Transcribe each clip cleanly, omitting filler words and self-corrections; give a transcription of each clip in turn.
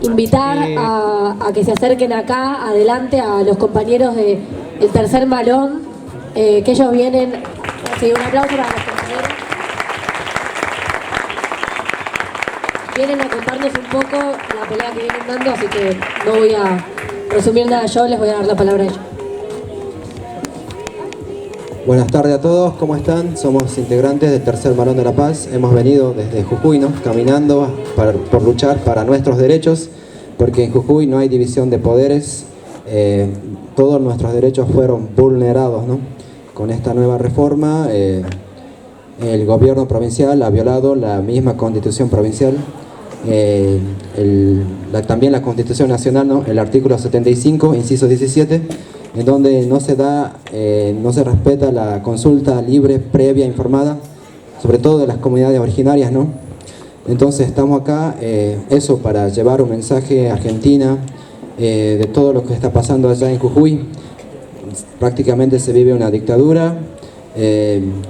invitar a que se acerquen acá, adelante, a los compañeros del tercer malón, que ellos vienen. Sí, un aplauso para los compañeros. Vienen a contarnos un poco la pelea que vienen dando, así que no voy a resumir nada yo, les voy a dar la palabra a ellos. Buenas tardes a todos, ¿cómo están? Somos integrantes del Tercer Malón de la Paz. Hemos venido desde Jujuy, ¿no? Caminando por luchar para nuestros derechos, porque en Jujuy no hay división de poderes. Todos nuestros derechos fueron vulnerados, ¿no? Con esta nueva reforma, el gobierno provincial ha violado la misma constitución provincial, también la Constitución Nacional, ¿no? El artículo 75, inciso 17, en donde no se respeta la consulta libre, previa, informada, sobre todo de las comunidades originarias, ¿no? Entonces estamos acá, eso para llevar un mensaje a Argentina de todo lo que está pasando allá en Jujuy. Prácticamente se vive una dictadura,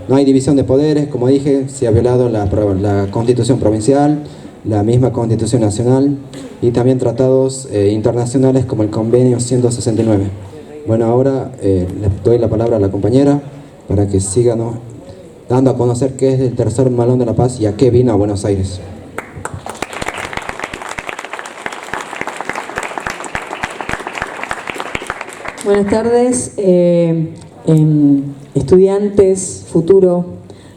no hay división de poderes, como dije, se ha violado la Constitución provincial, la misma Constitución Nacional y también tratados internacionales como el Convenio 169. Bueno, ahora les doy la palabra a la compañera para que sigan, ¿no?, dando a conocer qué es el Tercer Malón de la Paz y a qué vino a Buenos Aires. Buenas tardes, estudiantes, futuro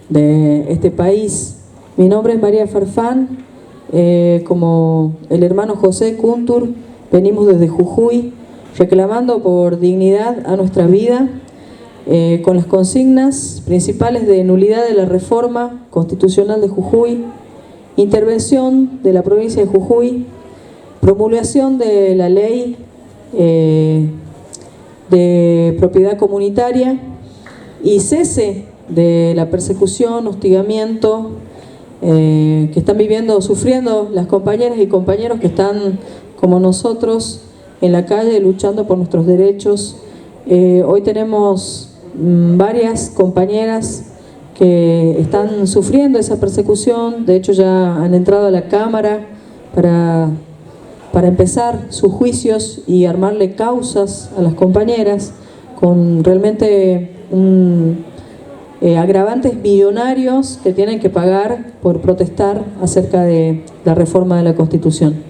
de este país. Mi nombre es María Farfán, como el hermano José Kuntur, venimos desde Jujuy, reclamando por dignidad a nuestra vida, con las consignas principales de nulidad de la reforma constitucional de Jujuy, intervención de la provincia de Jujuy, promulgación de la ley de propiedad comunitaria y cese de la persecución, hostigamiento que están sufriendo las compañeras y compañeros que están como nosotros en la calle luchando por nuestros derechos. Hoy tenemos varias compañeras que están sufriendo esa persecución, de hecho ya han entrado a la Cámara para empezar sus juicios y armarle causas a las compañeras con realmente agravantes millonarios que tienen que pagar por protestar acerca de la reforma de la Constitución.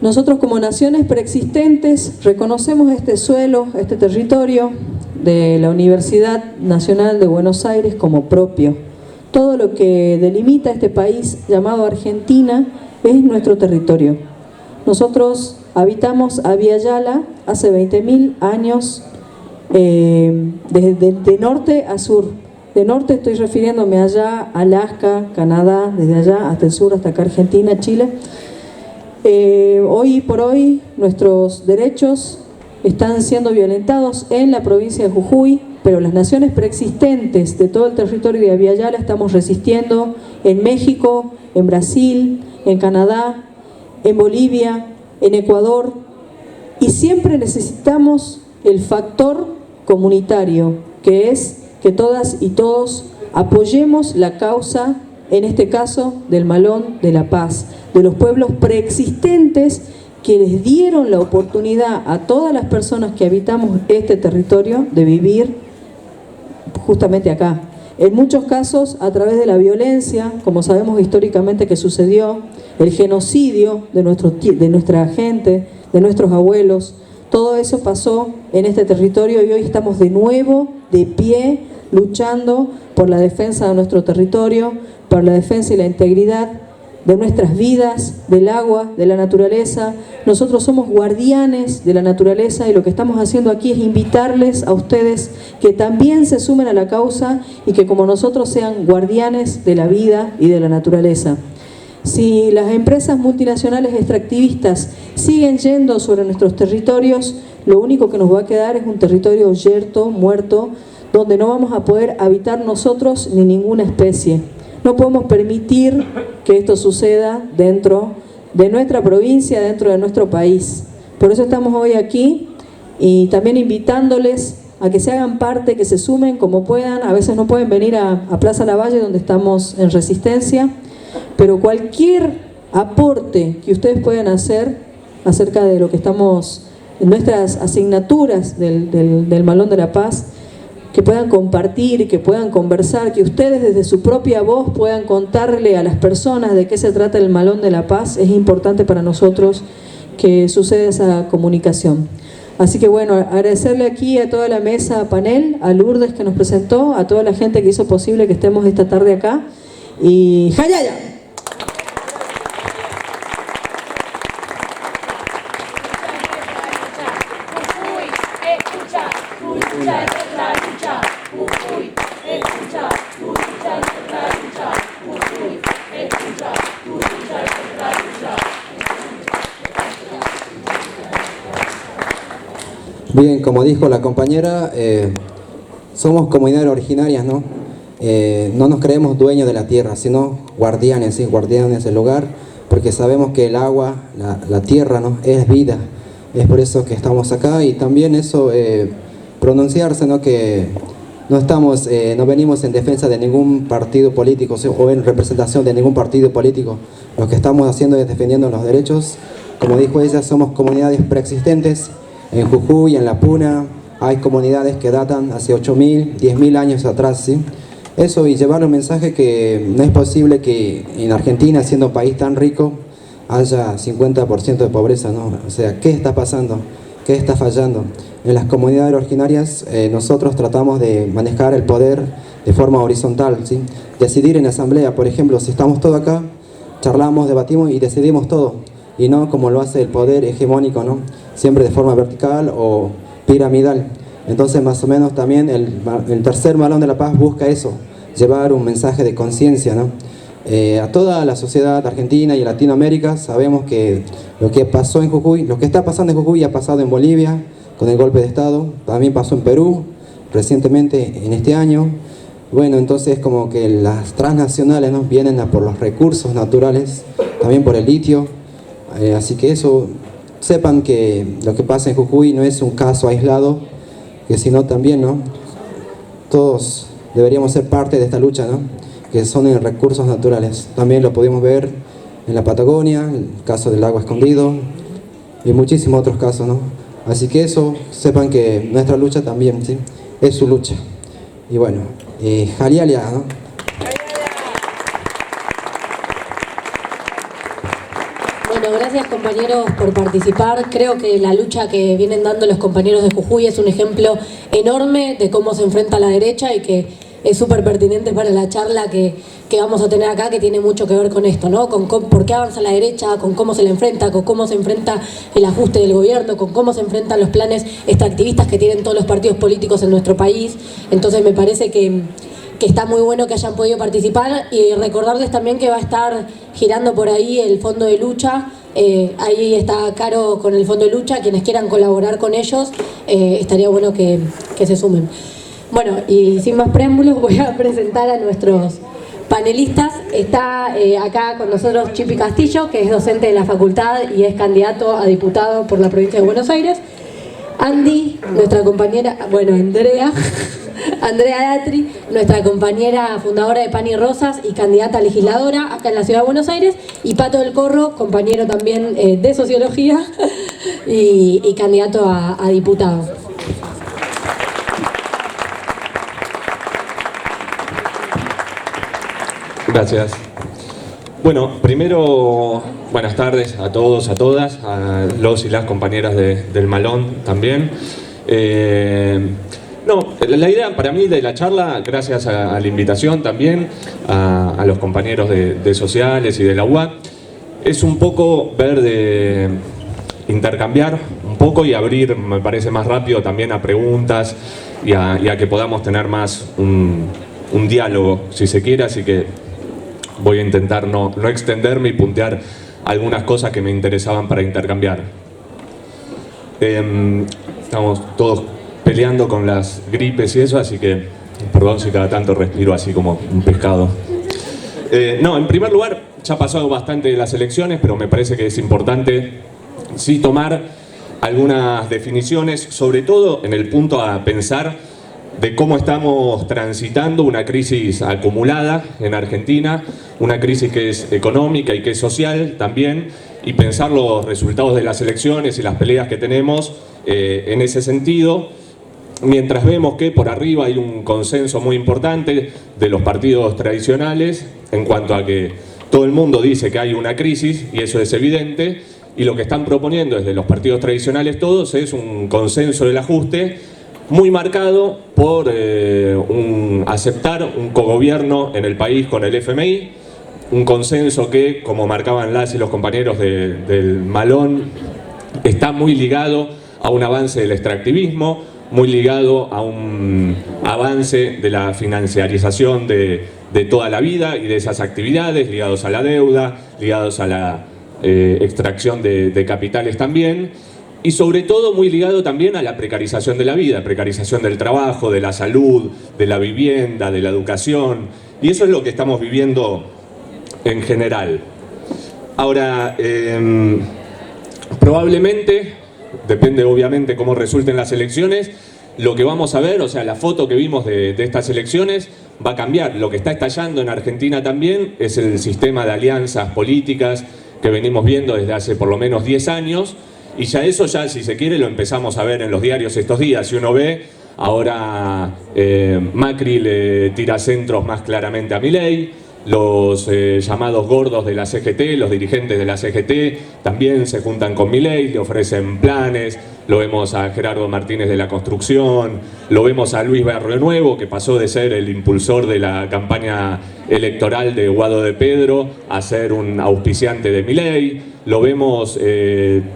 Nosotros como naciones preexistentes reconocemos este suelo, este territorio de la Universidad Nacional de Buenos Aires como propio. Todo lo que delimita este país llamado Argentina es nuestro territorio. Nosotros habitamos a Villa Yala hace 20.000 años, de norte a sur. De norte estoy refiriéndome allá, Alaska, Canadá, desde allá hasta el sur, hasta acá Argentina, Chile. Hoy por hoy nuestros derechos están siendo violentados en la provincia de Jujuy, pero las naciones preexistentes de todo el territorio de Villa Yala estamos resistiendo en México, en Brasil, en Canadá, en Bolivia, en Ecuador, y siempre necesitamos el factor comunitario, que es que todas y todos apoyemos la causa, en este caso del Malón de la Paz, de los pueblos preexistentes que les dieron la oportunidad a todas las personas que habitamos este territorio de vivir justamente acá. En muchos casos a través de la violencia, como sabemos históricamente que sucedió, el genocidio de nuestra gente, de nuestros abuelos, todo eso pasó en este territorio y hoy estamos de nuevo de pie luchando por la defensa de nuestro territorio, por la defensa y la integridad de nuestras vidas, del agua, de la naturaleza. Nosotros somos guardianes de la naturaleza y lo que estamos haciendo aquí es invitarles a ustedes que también se sumen a la causa y que como nosotros sean guardianes de la vida y de la naturaleza. Si las empresas multinacionales extractivistas siguen yendo sobre nuestros territorios, lo único que nos va a quedar es un territorio yerto, muerto, donde no vamos a poder habitar nosotros ni ninguna especie. No podemos permitir que esto suceda dentro de nuestra provincia, dentro de nuestro país. Por eso estamos hoy aquí y también invitándoles a que se hagan parte, que se sumen como puedan. A veces no pueden venir a Plaza Lavalle, donde estamos en resistencia, pero cualquier aporte que ustedes puedan hacer acerca de lo que estamos, en nuestras asignaturas del Malón de la Paz, que puedan compartir, que puedan conversar, que ustedes desde su propia voz puedan contarle a las personas de qué se trata el Malón de la Paz. Es importante para nosotros que suceda esa comunicación. Así que bueno, agradecerle aquí a toda la mesa panel, a Lourdes que nos presentó, a toda la gente que hizo posible que estemos esta tarde acá. Y ¡Jayaya! Bien, como dijo la compañera, somos comunidades originarias, ¿no? No nos creemos dueños de la tierra, sino guardianes, ¿sí? Guardianes del lugar, porque sabemos que el agua, la tierra, ¿no? Es vida. Es por eso que estamos acá, y también eso, pronunciarse, ¿no? Que no venimos en defensa de ningún partido político, ¿sí? O en representación de ningún partido político. Lo que estamos haciendo es defendiendo los derechos. Como dijo ella, somos comunidades preexistentes. En Jujuy, en La Puna, hay comunidades que datan hace 8.000, 10.000 años atrás, ¿sí? Eso, y llevar un mensaje que no es posible que en Argentina, siendo un país tan rico, haya 50% de pobreza, ¿no? O sea, ¿qué está pasando? ¿Qué está fallando? En las comunidades originarias nosotros tratamos de manejar el poder de forma horizontal, ¿sí? Decidir en asamblea, por ejemplo, si estamos todos acá, charlamos, debatimos y decidimos todo, y no como lo hace el poder hegemónico, ¿no? Siempre de forma vertical o piramidal. Entonces, más o menos también el tercer Malón de la Paz busca eso, llevar un mensaje de conciencia, ¿no? A toda la sociedad argentina y Latinoamérica. Sabemos que lo que pasó en Jujuy, lo que está pasando en Jujuy ha pasado en Bolivia con el golpe de Estado, también pasó en Perú recientemente en este año. Bueno, entonces como que las transnacionales, ¿no? Vienen a por los recursos naturales, también por el litio, así que eso, sepan que lo que pasa en Jujuy no es un caso aislado, que sino también, ¿no? Todos deberíamos ser parte de esta lucha, ¿no? Que son en recursos naturales. También lo pudimos ver en la Patagonia, el caso del lago escondido y muchísimos otros casos, ¿no? Así que eso, sepan que nuestra lucha también, ¿sí? Es su lucha. Y bueno, Jalialia, ¿no? Bueno, gracias compañeros por participar. Creo que la lucha que vienen dando los compañeros de Jujuy es un ejemplo enorme de cómo se enfrenta la derecha y que es súper pertinente para la charla que vamos a tener acá, que tiene mucho que ver con esto, ¿no? Con por qué avanza la derecha, con cómo se la enfrenta, con cómo se enfrenta el ajuste del gobierno, con cómo se enfrentan los planes extractivistas que tienen todos los partidos políticos en nuestro país. Entonces me parece que está muy bueno que hayan podido participar, y recordarles también que va a estar girando por ahí el Fondo de Lucha. Ahí está Caro con el Fondo de Lucha. Quienes quieran colaborar con ellos, estaría bueno que se sumen. Bueno, y sin más preámbulos voy a presentar a nuestros panelistas. Está acá con nosotros Chipi Castillo, que es docente de la facultad y es candidato a diputado por la provincia de Buenos Aires. Andy, nuestra compañera, bueno, Andrea Datri, nuestra compañera fundadora de Pan y Rosas y candidata a legisladora acá en la Ciudad de Buenos Aires. Y Pato del Corro, compañero también de Sociología y candidato a diputado. Gracias. Bueno, primero, buenas tardes a todos, a todas, a los y las compañeras del Malón también. La idea para mí de la charla, gracias a la invitación también, a los compañeros de Sociales y de la UAC, es un poco ver de intercambiar un poco y abrir, me parece, más rápido también a preguntas y a que podamos tener más un diálogo, si se quiere, así que voy a intentar no extenderme y puntear algunas cosas que me interesaban para intercambiar. Estamos todos peleando con las gripes y eso, así que perdón si cada tanto respiro así como un pescado. En primer lugar, ya ha pasado bastante de las elecciones, pero me parece que es importante sí tomar algunas definiciones, sobre todo en el punto a pensar de cómo estamos transitando una crisis acumulada en Argentina, una crisis que es económica y que es social también, y pensar los resultados de las elecciones y las peleas que tenemos en ese sentido, mientras vemos que por arriba hay un consenso muy importante de los partidos tradicionales en cuanto a que todo el mundo dice que hay una crisis, y eso es evidente, y lo que están proponiendo desde los partidos tradicionales todos es un consenso del ajuste muy marcado por aceptar un cogobierno en el país con el FMI, un consenso que, como marcaban las y los compañeros del Malón, está muy ligado a un avance del extractivismo, muy ligado a un avance de la financiarización de toda la vida y de esas actividades, ligados a la deuda, ligados a la extracción de capitales también, y sobre todo muy ligado también a la precarización de la vida, precarización del trabajo, de la salud, de la vivienda, de la educación, y eso es lo que estamos viviendo en general. Ahora, probablemente, depende obviamente cómo resulten las elecciones, lo que vamos a ver, o sea, la foto que vimos de estas elecciones va a cambiar. Lo que está estallando en Argentina también es el sistema de alianzas políticas que venimos viendo desde hace por lo menos 10 años, y ya eso, si se quiere, lo empezamos a ver en los diarios estos días. Si uno ve, ahora Macri le tira centros más claramente a Milei, los llamados gordos de la CGT, los dirigentes de la CGT, también se juntan con Milei, le ofrecen planes. Lo vemos a Gerardo Martínez de la Construcción, lo vemos a Luis Barrio Nuevo, que pasó de ser el impulsor de la campaña electoral de Guado de Pedro a ser un auspiciante de Milei. Lo vemos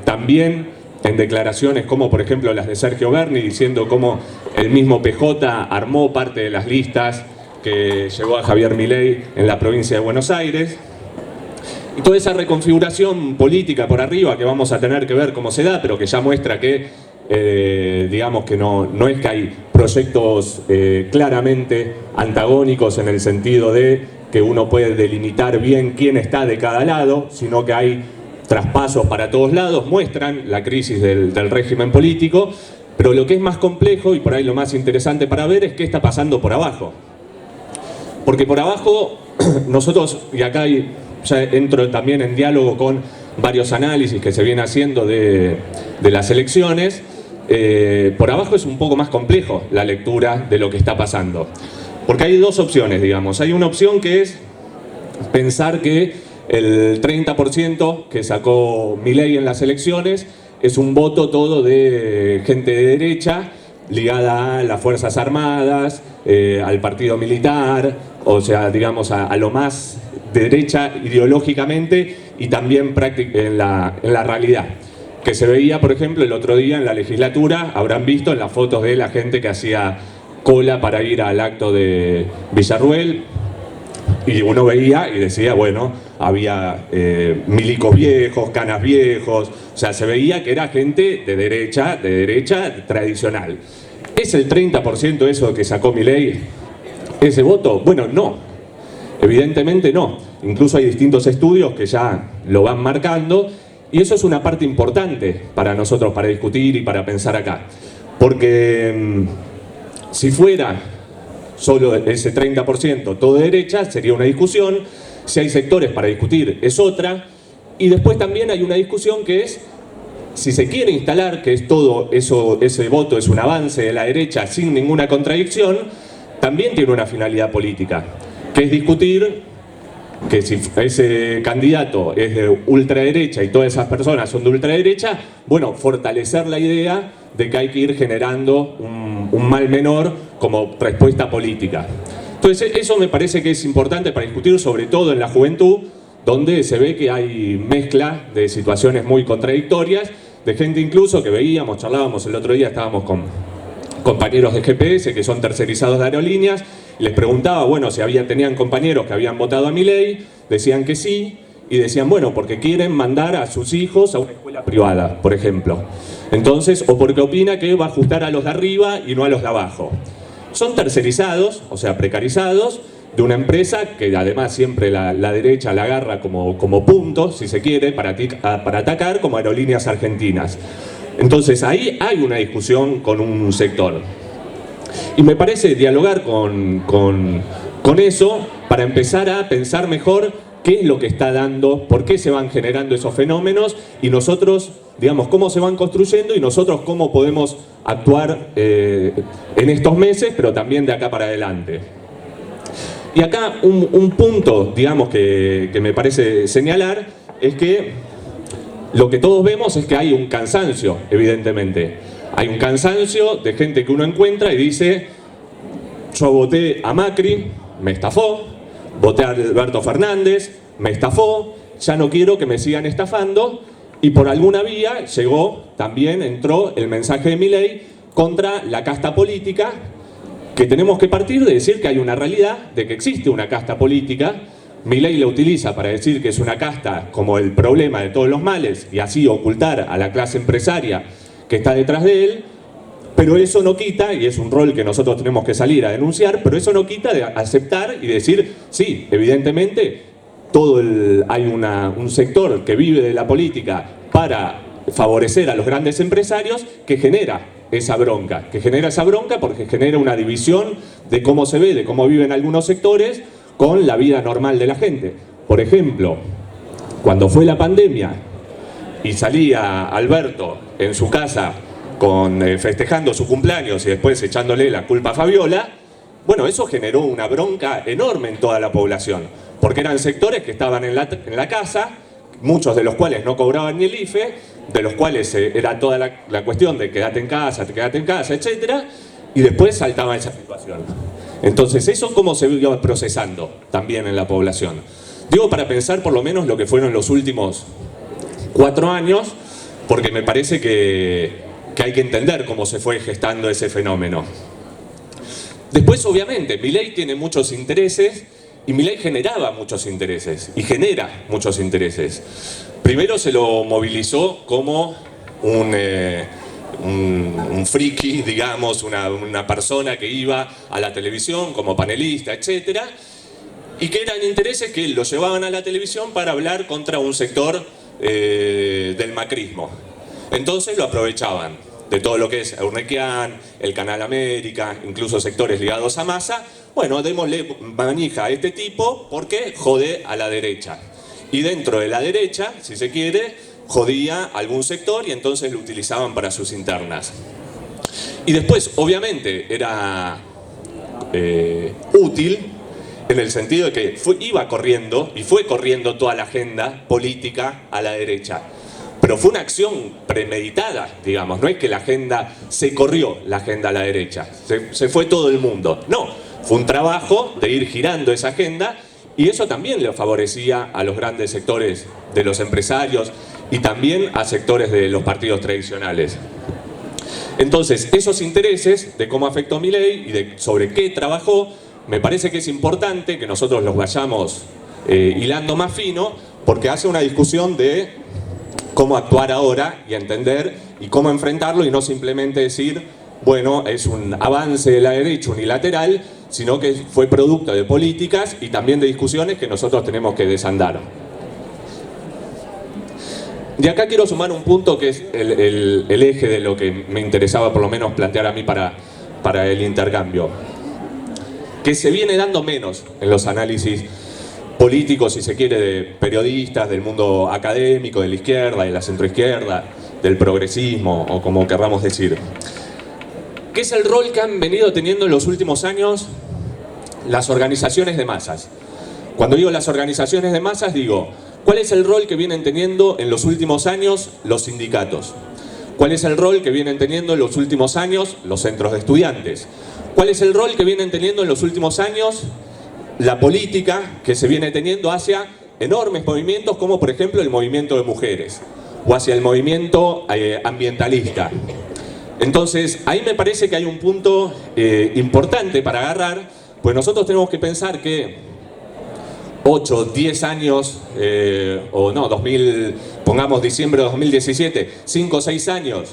también en declaraciones como, por ejemplo, las de Sergio Berni, diciendo cómo el mismo PJ armó parte de las listas que llevó a Javier Milei en la provincia de Buenos Aires. Y toda esa reconfiguración política por arriba que vamos a tener que ver cómo se da, pero que ya muestra que, digamos que no es que hay proyectos claramente antagónicos en el sentido de que uno puede delimitar bien quién está de cada lado, sino que hay traspasos para todos lados, muestran la crisis del régimen político, pero lo que es más complejo y por ahí lo más interesante para ver es qué está pasando por abajo. Porque por abajo nosotros, y acá ya entro también en diálogo con varios análisis que se vienen haciendo de las elecciones, por abajo es un poco más complejo la lectura de lo que está pasando. Porque hay dos opciones, digamos. Hay una opción que es pensar que el 30% que sacó Milei en las elecciones es un voto todo de gente de derecha ligada a las Fuerzas Armadas, al partido militar, o sea, digamos a lo más derecha ideológicamente y también en la realidad. Que se veía, por ejemplo, el otro día en la legislatura, habrán visto en las fotos de la gente que hacía cola para ir al acto de Villarruel, y uno veía y decía, bueno, había milicos viejos, canas viejos, o sea, se veía que era gente de derecha tradicional. ¿Es el 30% eso que sacó Milei ese voto? Bueno, no, evidentemente no. Incluso hay distintos estudios que ya lo van marcando, y eso es una parte importante para nosotros, para discutir y para pensar acá. Porque si fuera solo ese 30% todo de derecha, sería una discusión. Si hay sectores para discutir, es otra. Y después también hay una discusión que es, si se quiere instalar que es todo eso, ese voto es un avance de la derecha sin ninguna contradicción, también tiene una finalidad política, que es discutir que si ese candidato es de ultraderecha y todas esas personas son de ultraderecha, bueno, fortalecer la idea de que hay que ir generando un mal menor como respuesta política. Entonces eso me parece que es importante para discutir, sobre todo en la juventud, donde se ve que hay mezcla de situaciones muy contradictorias, de gente incluso que veíamos, charlábamos el otro día, estábamos con compañeros de GPS que son tercerizados de aerolíneas, y les preguntaba, bueno, si tenían compañeros que habían votado a Milei, decían que sí, y decían, bueno, porque quieren mandar a sus hijos a una escuela privada, por ejemplo. Entonces, o porque opina que va a ajustar a los de arriba y no a los de abajo. Son tercerizados, o sea, precarizados, de una empresa que además siempre la derecha la agarra como punto, si se quiere, para atacar, como Aerolíneas Argentinas. Entonces ahí hay una discusión con un sector. Y me parece dialogar con eso para empezar a pensar mejor qué es lo que está dando, por qué se van generando esos fenómenos y nosotros, digamos, cómo se van construyendo y nosotros cómo podemos actuar en estos meses, pero también de acá para adelante. Y acá un punto, digamos, que me parece señalar es que lo que todos vemos es que hay un cansancio, evidentemente. Hay un cansancio de gente que uno encuentra y dice: yo voté a Macri, me estafó, voté a Alberto Fernández, me estafó, ya no quiero que me sigan estafando, y por alguna vía entró el mensaje de Milei contra la casta política, que tenemos que partir de decir que hay una realidad, de que existe una casta política. Milei la utiliza para decir que es una casta como el problema de todos los males y así ocultar a la clase empresaria que está detrás de él, pero eso no quita, y es un rol que nosotros tenemos que salir a denunciar, pero eso no quita de aceptar y decir, sí, evidentemente hay un sector que vive de la política para favorecer a los grandes empresarios que genera esa bronca porque genera una división de cómo se ve, de cómo viven algunos sectores con la vida normal de la gente. Por ejemplo, cuando fue la pandemia y salía Alberto en su casa festejando su cumpleaños y después echándole la culpa a Fabiola, bueno, eso generó una bronca enorme en toda la población, porque eran sectores que estaban en la casa, muchos de los cuales no cobraban ni el IFE, de los cuales era toda la cuestión de quédate en casa, etc., y después saltaba esa situación. Entonces, ¿eso cómo se iba procesando también en la población? Digo, para pensar por lo menos lo que fueron los últimos 4 años, porque me parece que hay que entender cómo se fue gestando ese fenómeno. Después, obviamente, Milei tiene muchos intereses y Milei generaba muchos intereses y genera muchos intereses. Primero se lo movilizó como un friki, digamos, una persona que iba a la televisión como panelista, etc. Y que eran intereses que lo llevaban a la televisión para hablar contra un sector del macrismo. Entonces lo aprovechaban de todo lo que es Eurnequian, el Canal América, incluso sectores ligados a Massa. Bueno, démosle manija a este tipo porque jode a la derecha. Y dentro de la derecha, si se quiere, jodía a algún sector y entonces lo utilizaban para sus internas. Y después, obviamente, era útil en el sentido de que iba corriendo y fue corriendo toda la agenda política a la derecha. Pero fue una acción premeditada, digamos, no es que la agenda se corrió, la agenda a la derecha, se fue todo el mundo. No, fue un trabajo de ir girando esa agenda y eso también le favorecía a los grandes sectores de los empresarios y también a sectores de los partidos tradicionales. Entonces, esos intereses de cómo afectó Milei y sobre qué trabajó, me parece que es importante que nosotros los vayamos hilando más fino, porque hace una discusión de cómo actuar ahora y entender y cómo enfrentarlo y no simplemente decir, bueno, es un avance de la derecha unilateral, sino que fue producto de políticas y también de discusiones que nosotros tenemos que desandar. Y acá quiero sumar un punto que es el eje de lo que me interesaba por lo menos plantear a mí para el intercambio, que se viene dando menos en los análisis políticos, si se quiere, de periodistas, del mundo académico, de la izquierda, de la centroizquierda, del progresismo, o como querramos decir. ¿Qué es el rol que han venido teniendo en los últimos años las organizaciones de masas? Cuando digo las organizaciones de masas, digo, ¿cuál es el rol que vienen teniendo en los últimos años los sindicatos? ¿Cuál es el rol que vienen teniendo en los últimos años los centros de estudiantes? ¿Cuál es el rol que vienen teniendo en los últimos años la política que se viene teniendo hacia enormes movimientos como por ejemplo el movimiento de mujeres o hacia el movimiento ambientalista? Entonces ahí me parece que hay un punto importante para agarrar, pues nosotros tenemos que pensar que 8, 10 años, pongamos diciembre de 2017, 5 o 6 años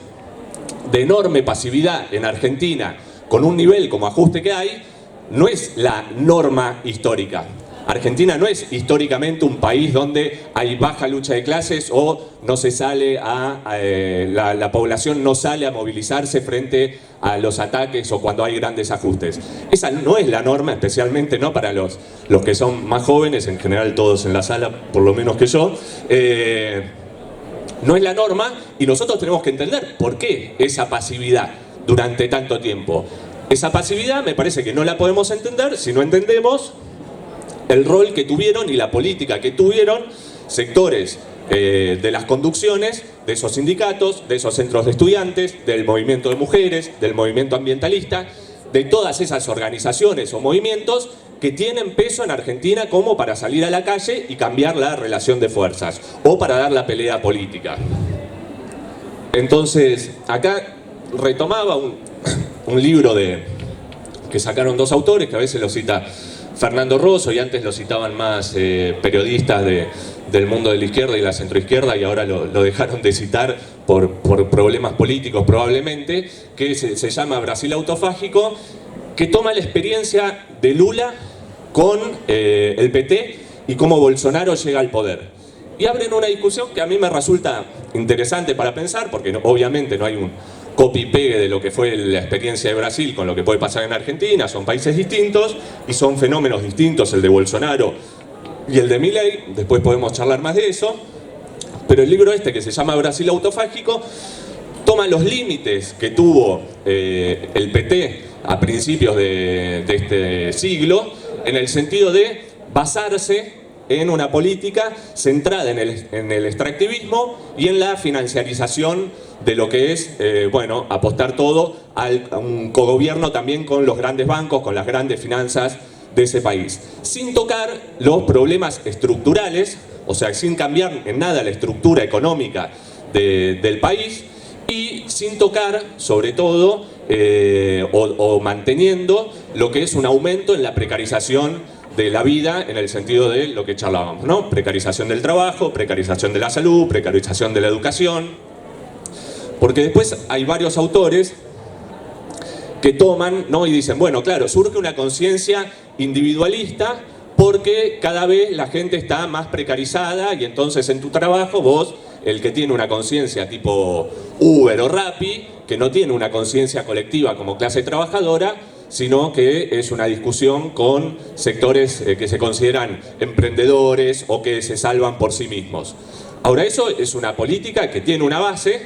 de enorme pasividad en Argentina con un nivel como ajuste que hay, no es la norma histórica. Argentina no es históricamente un país donde hay baja lucha de clases o no se sale la población no sale a movilizarse frente a los ataques o cuando hay grandes ajustes. Esa no es la norma, especialmente no para los que son más jóvenes, en general todos en la sala, por lo menos que yo. No es la norma y nosotros tenemos que entender por qué esa pasividad durante tanto tiempo. Esa pasividad me parece que no la podemos entender si no entendemos el rol que tuvieron y la política que tuvieron sectores de las conducciones, de esos sindicatos, de esos centros de estudiantes, del movimiento de mujeres, del movimiento ambientalista, de todas esas organizaciones o movimientos que tienen peso en Argentina como para salir a la calle y cambiar la relación de fuerzas o para dar la pelea política. Entonces, acá retomaba un libro que sacaron dos autores, que a veces lo cita Fernando Rosso y antes lo citaban más periodistas del mundo de la izquierda y la centroizquierda y ahora lo dejaron de citar por problemas políticos probablemente, que se llama Brasil Autofágico, que toma la experiencia de Lula con el PT y cómo Bolsonaro llega al poder. Y abren una discusión que a mí me resulta interesante para pensar, porque obviamente no hay un copy-pegue de lo que fue la experiencia de Brasil con lo que puede pasar en Argentina, son países distintos y son fenómenos distintos, el de Bolsonaro y el de Milei, después podemos charlar más de eso, pero el libro este que se llama Brasil Autofágico toma los límites que tuvo el PT a principios de este siglo, en el sentido de basarse en una política centrada en el extractivismo y en la financiarización de lo que es, apostar todo a un cogobierno también con los grandes bancos, con las grandes finanzas de ese país, sin tocar los problemas estructurales, o sea, sin cambiar en nada la estructura económica del país y sin tocar, sobre todo, o manteniendo lo que es un aumento en la precarización de la vida en el sentido de lo que charlábamos, ¿no? Precarización del trabajo, precarización de la salud, precarización de la educación. Porque después hay varios autores que toman, ¿no? Y dicen, bueno, claro, surge una conciencia individualista porque cada vez la gente está más precarizada y entonces en tu trabajo vos, el que tiene una conciencia tipo Uber o Rappi, que no tiene una conciencia colectiva como clase trabajadora, sino que es una discusión con sectores que se consideran emprendedores o que se salvan por sí mismos. Ahora, eso es una política que tiene una base,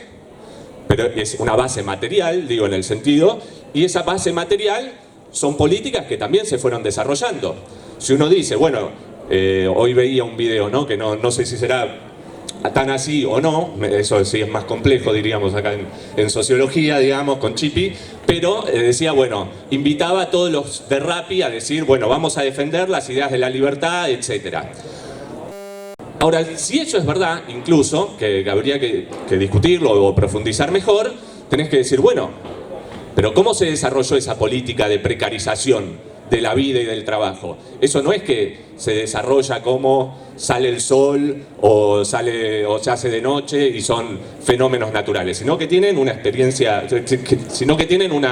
pero es una base material, digo en el sentido, y esa base material son políticas que también se fueron desarrollando. Si uno dice, bueno, hoy veía un video, ¿no? Que no sé si será tan así o no, eso sí es más complejo, diríamos acá en sociología, digamos, con Chipi, pero decía, bueno, invitaba a todos los de Rappi a decir, bueno, vamos a defender las ideas de la libertad, etcétera. Ahora, si eso es verdad, incluso, que habría que discutirlo o profundizar mejor, tenés que decir, bueno, pero ¿cómo se desarrolló esa política de precarización de la vida y del trabajo? Eso no es que se desarrolla como sale el sol o se hace de noche y son fenómenos naturales, sino que tienen una experiencia, sino que tienen un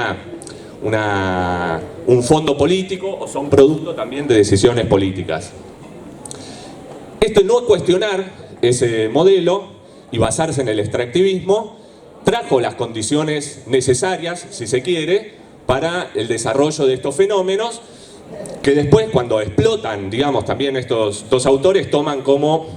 fondo político o son producto también de decisiones políticas. Esto no cuestionar ese modelo y basarse en el extractivismo trajo las condiciones necesarias, si se quiere, para el desarrollo de estos fenómenos que después, cuando explotan, digamos, también estos dos autores toman como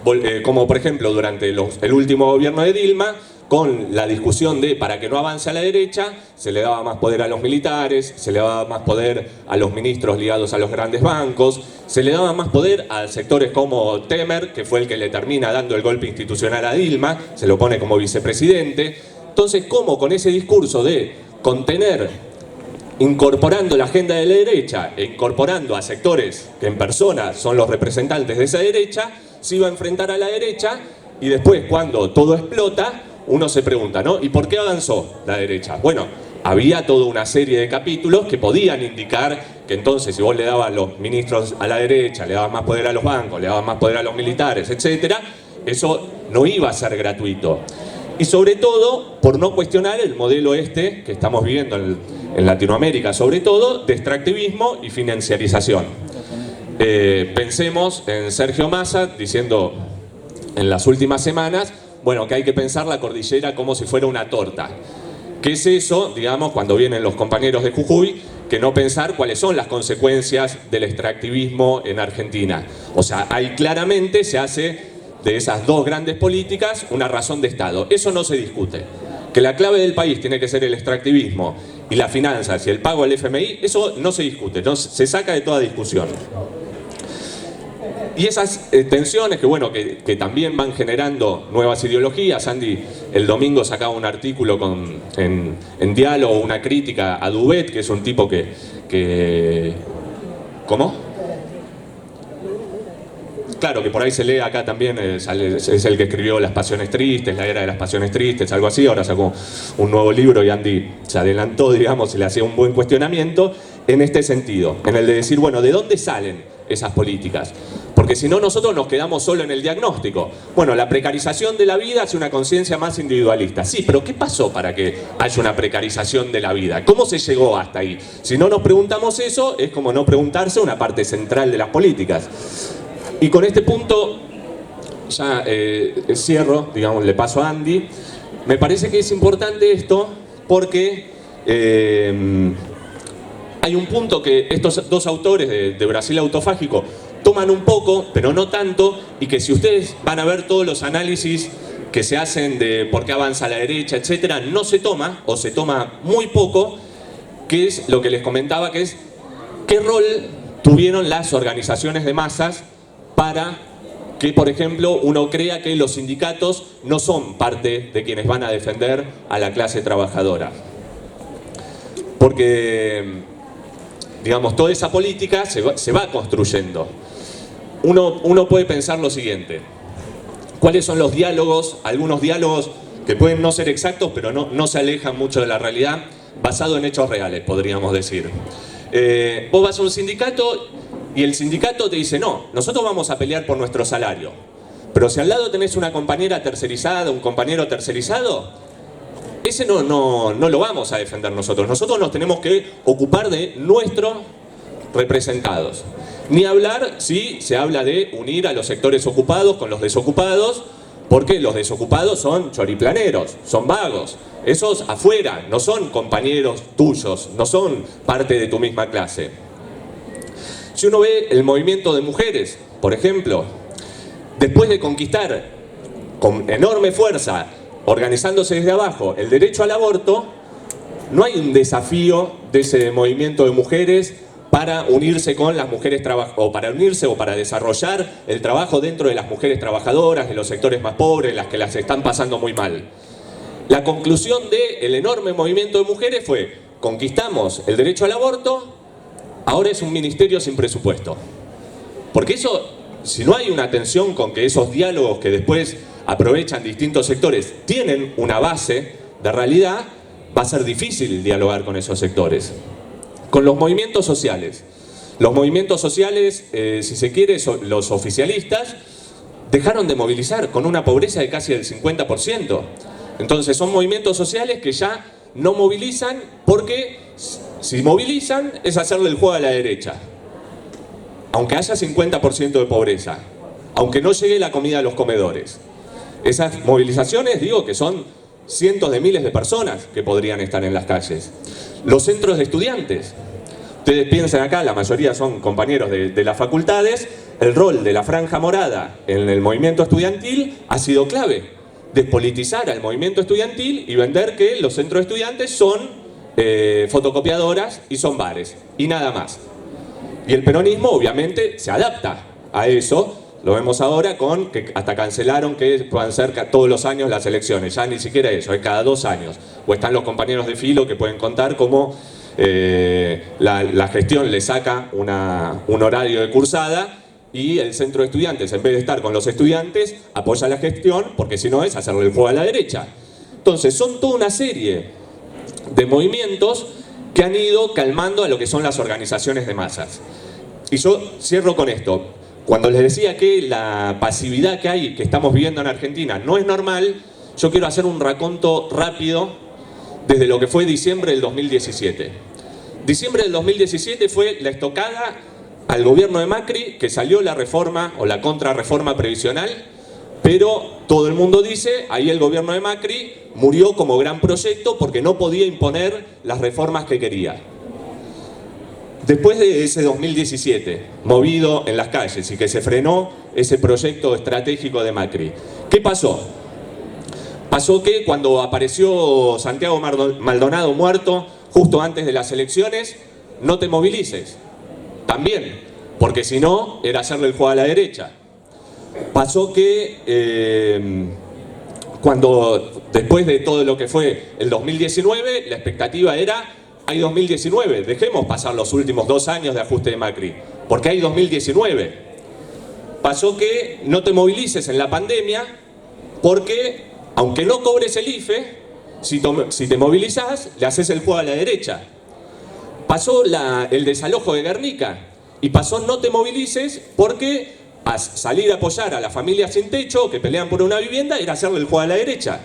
por ejemplo durante el último gobierno de Dilma, con la discusión de para que no avance a la derecha, se le daba más poder a los militares, se le daba más poder a los ministros ligados a los grandes bancos, se le daba más poder a sectores como Temer, que fue el que le termina dando el golpe institucional a Dilma, se lo pone como vicepresidente. Entonces, ¿cómo con ese discurso de contener, incorporando la agenda de la derecha e incorporando a sectores que en persona son los representantes de esa derecha, se iba a enfrentar a la derecha? Y después, cuando todo explota, uno se pregunta, ¿no? ¿Y por qué avanzó la derecha? Bueno, había toda una serie de capítulos que podían indicar que entonces si vos le dabas a los ministros a la derecha, le dabas más poder a los bancos, le dabas más poder a los militares, etcétera, eso no iba a ser gratuito. Y sobre todo, por no cuestionar el modelo que estamos viviendo en Latinoamérica, sobre todo, de extractivismo y financiarización. pensemos en Sergio Massa diciendo en las últimas semanas, bueno, que hay que pensar la cordillera como si fuera una torta. ¿Qué es eso, digamos, cuando vienen los compañeros de Jujuy, que no pensar cuáles son las consecuencias del extractivismo en Argentina? O sea, ahí claramente se hace de esas dos grandes políticas una razón de Estado. Eso no se discute. Que la clave del país tiene que ser el extractivismo y las finanzas y el pago al FMI, eso no se discute, no, se saca de toda discusión. Y esas tensiones que, bueno, que también van generando nuevas ideologías. Andy el domingo sacaba un artículo en Diálogo, una crítica a Dubet, que es un tipo que ¿cómo? Claro, que por ahí se lee acá también, es el que escribió Las Pasiones Tristes, La Era de las Pasiones Tristes, algo así. Ahora sacó un nuevo libro y Andy se adelantó, digamos, y le hacía un buen cuestionamiento en este sentido, en el de decir, bueno, ¿de dónde salen esas políticas? Porque si no, nosotros nos quedamos solo en el diagnóstico. Bueno, la precarización de la vida hace una conciencia más individualista. Sí, pero ¿qué pasó para que haya una precarización de la vida? ¿Cómo se llegó hasta ahí? Si no nos preguntamos eso, es como no preguntarse una parte central de las políticas. Y con este punto ya cierro, digamos, le paso a Andy. Me parece que es importante esto porque hay un punto que estos dos autores de Brasil Autofágico toman un poco, pero no tanto, y que si ustedes van a ver todos los análisis que se hacen de por qué avanza la derecha, etcétera, no se toma, o se toma muy poco, que es lo que les comentaba, que es qué rol tuvieron las organizaciones de masas para que, por ejemplo, uno crea que los sindicatos no son parte de quienes van a defender a la clase trabajadora. Porque, digamos, toda esa política se va construyendo. Uno puede pensar lo siguiente: ¿cuáles son los diálogos? Algunos diálogos que pueden no ser exactos, pero no se alejan mucho de la realidad, basado en hechos reales, podríamos decir. Vos vas a un sindicato y el sindicato te dice, no, nosotros vamos a pelear por nuestro salario. Pero si al lado tenés una compañera tercerizada, un compañero tercerizado, ese no lo vamos a defender nosotros. Nosotros nos tenemos que ocupar de nuestros representados. Ni hablar si se habla de unir a los sectores ocupados con los desocupados, porque los desocupados son choriplaneros, son vagos. Esos afuera, no son compañeros tuyos, no son parte de tu misma clase. Si uno ve el movimiento de mujeres, por ejemplo, después de conquistar con enorme fuerza, organizándose desde abajo, el derecho al aborto, no hay un desafío de ese movimiento de mujeres para unirse con las mujeres o para unirse o para desarrollar el trabajo dentro de las mujeres trabajadoras, de los sectores más pobres, las que las están pasando muy mal. La conclusión del enorme movimiento de mujeres fue: conquistamos el derecho al aborto, ahora es un ministerio sin presupuesto. Porque eso, si no hay una atención con que esos diálogos que después aprovechan distintos sectores tienen una base de realidad, va a ser difícil dialogar con esos sectores. Con los movimientos sociales. Los movimientos sociales, si se quiere, los oficialistas, dejaron de movilizar con una pobreza de casi el 50%. Entonces son movimientos sociales que ya no movilizan porque si movilizan es hacerle el juego a la derecha. Aunque haya 50% de pobreza, aunque no llegue la comida a los comedores. Esas movilizaciones, digo, que son cientos de miles de personas que podrían estar en las calles. Los centros de estudiantes. Ustedes piensan acá, la mayoría son compañeros de las facultades, el rol de la franja morada en el movimiento estudiantil ha sido clave. Despolitizar al movimiento estudiantil y vender que los centros de estudiantes son fotocopiadoras y son bares, y nada más. Y el peronismo obviamente se adapta a eso. Lo vemos ahora con que hasta cancelaron que puedan ser todos los años las elecciones. Ya ni siquiera eso, es cada 2 años. O están los compañeros de filo que pueden contar cómo la gestión le saca un horario de cursada y el centro de estudiantes, en vez de estar con los estudiantes, apoya la gestión, porque si no es hacerle el juego a la derecha. Entonces son toda una serie de movimientos que han ido calmando a lo que son las organizaciones de masas. Y yo cierro con esto. Cuando les decía que la pasividad que hay, que estamos viviendo en Argentina, no es normal, yo quiero hacer un raconto rápido desde lo que fue diciembre del 2017. Diciembre del 2017 fue la estocada al gobierno de Macri, que salió la reforma o la contrarreforma previsional, pero todo el mundo dice, ahí el gobierno de Macri murió como gran proyecto porque no podía imponer las reformas que quería. Después de ese 2017, movido en las calles y que se frenó ese proyecto estratégico de Macri, ¿qué pasó? Pasó que cuando apareció Santiago Maldonado muerto, justo antes de las elecciones, no te movilices. También, porque si no, era hacerle el juego a la derecha. Pasó que después de todo lo que fue el 2019, la expectativa era, hay 2019, dejemos pasar los últimos 2 años de ajuste de Macri, porque hay 2019. Pasó que no te movilices en la pandemia, porque aunque no cobres el IFE, si te movilizás, le haces el juego a la derecha. Pasó el desalojo de Guernica, y pasó no te movilices porque salir a apoyar a las familias sin techo que pelean por una vivienda era hacerle el juego a la derecha.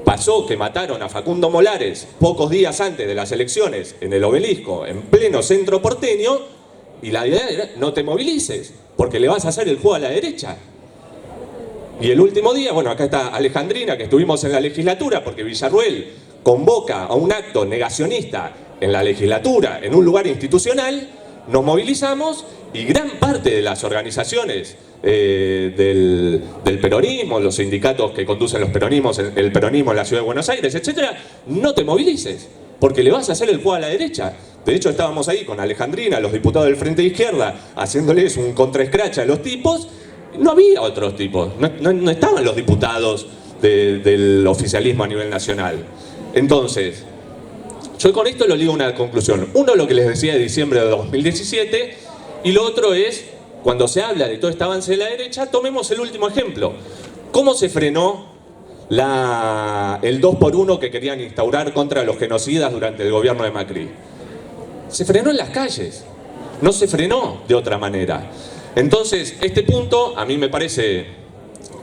Pasó que mataron a Facundo Molares pocos días antes de las elecciones en el Obelisco, en pleno centro porteño, y la idea era no te movilices, porque le vas a hacer el juego a la derecha. Y el último día, bueno, acá está Alejandrina, que estuvimos en la legislatura, porque Villarruel convoca a un acto negacionista en la legislatura, en un lugar institucional, nos movilizamos y gran parte de las organizaciones del peronismo, los sindicatos que conducen el peronismo en la Ciudad de Buenos Aires, etcétera, no te movilices, porque le vas a hacer el juego a la derecha. De hecho, estábamos ahí con Alejandrina, los diputados del Frente de Izquierda, haciéndoles un contraescrache a los tipos. No había otros tipos, no estaban los diputados del oficialismo a nivel nacional. Entonces, yo con esto lo ligo a una conclusión. Uno, lo que les decía de diciembre de 2017, y lo otro es, cuando se habla de todo este avance de la derecha, tomemos el último ejemplo. ¿Cómo se frenó el 2x1 que querían instaurar contra los genocidas durante el gobierno de Macri? Se frenó en las calles, no se frenó de otra manera. Entonces, este punto a mí me parece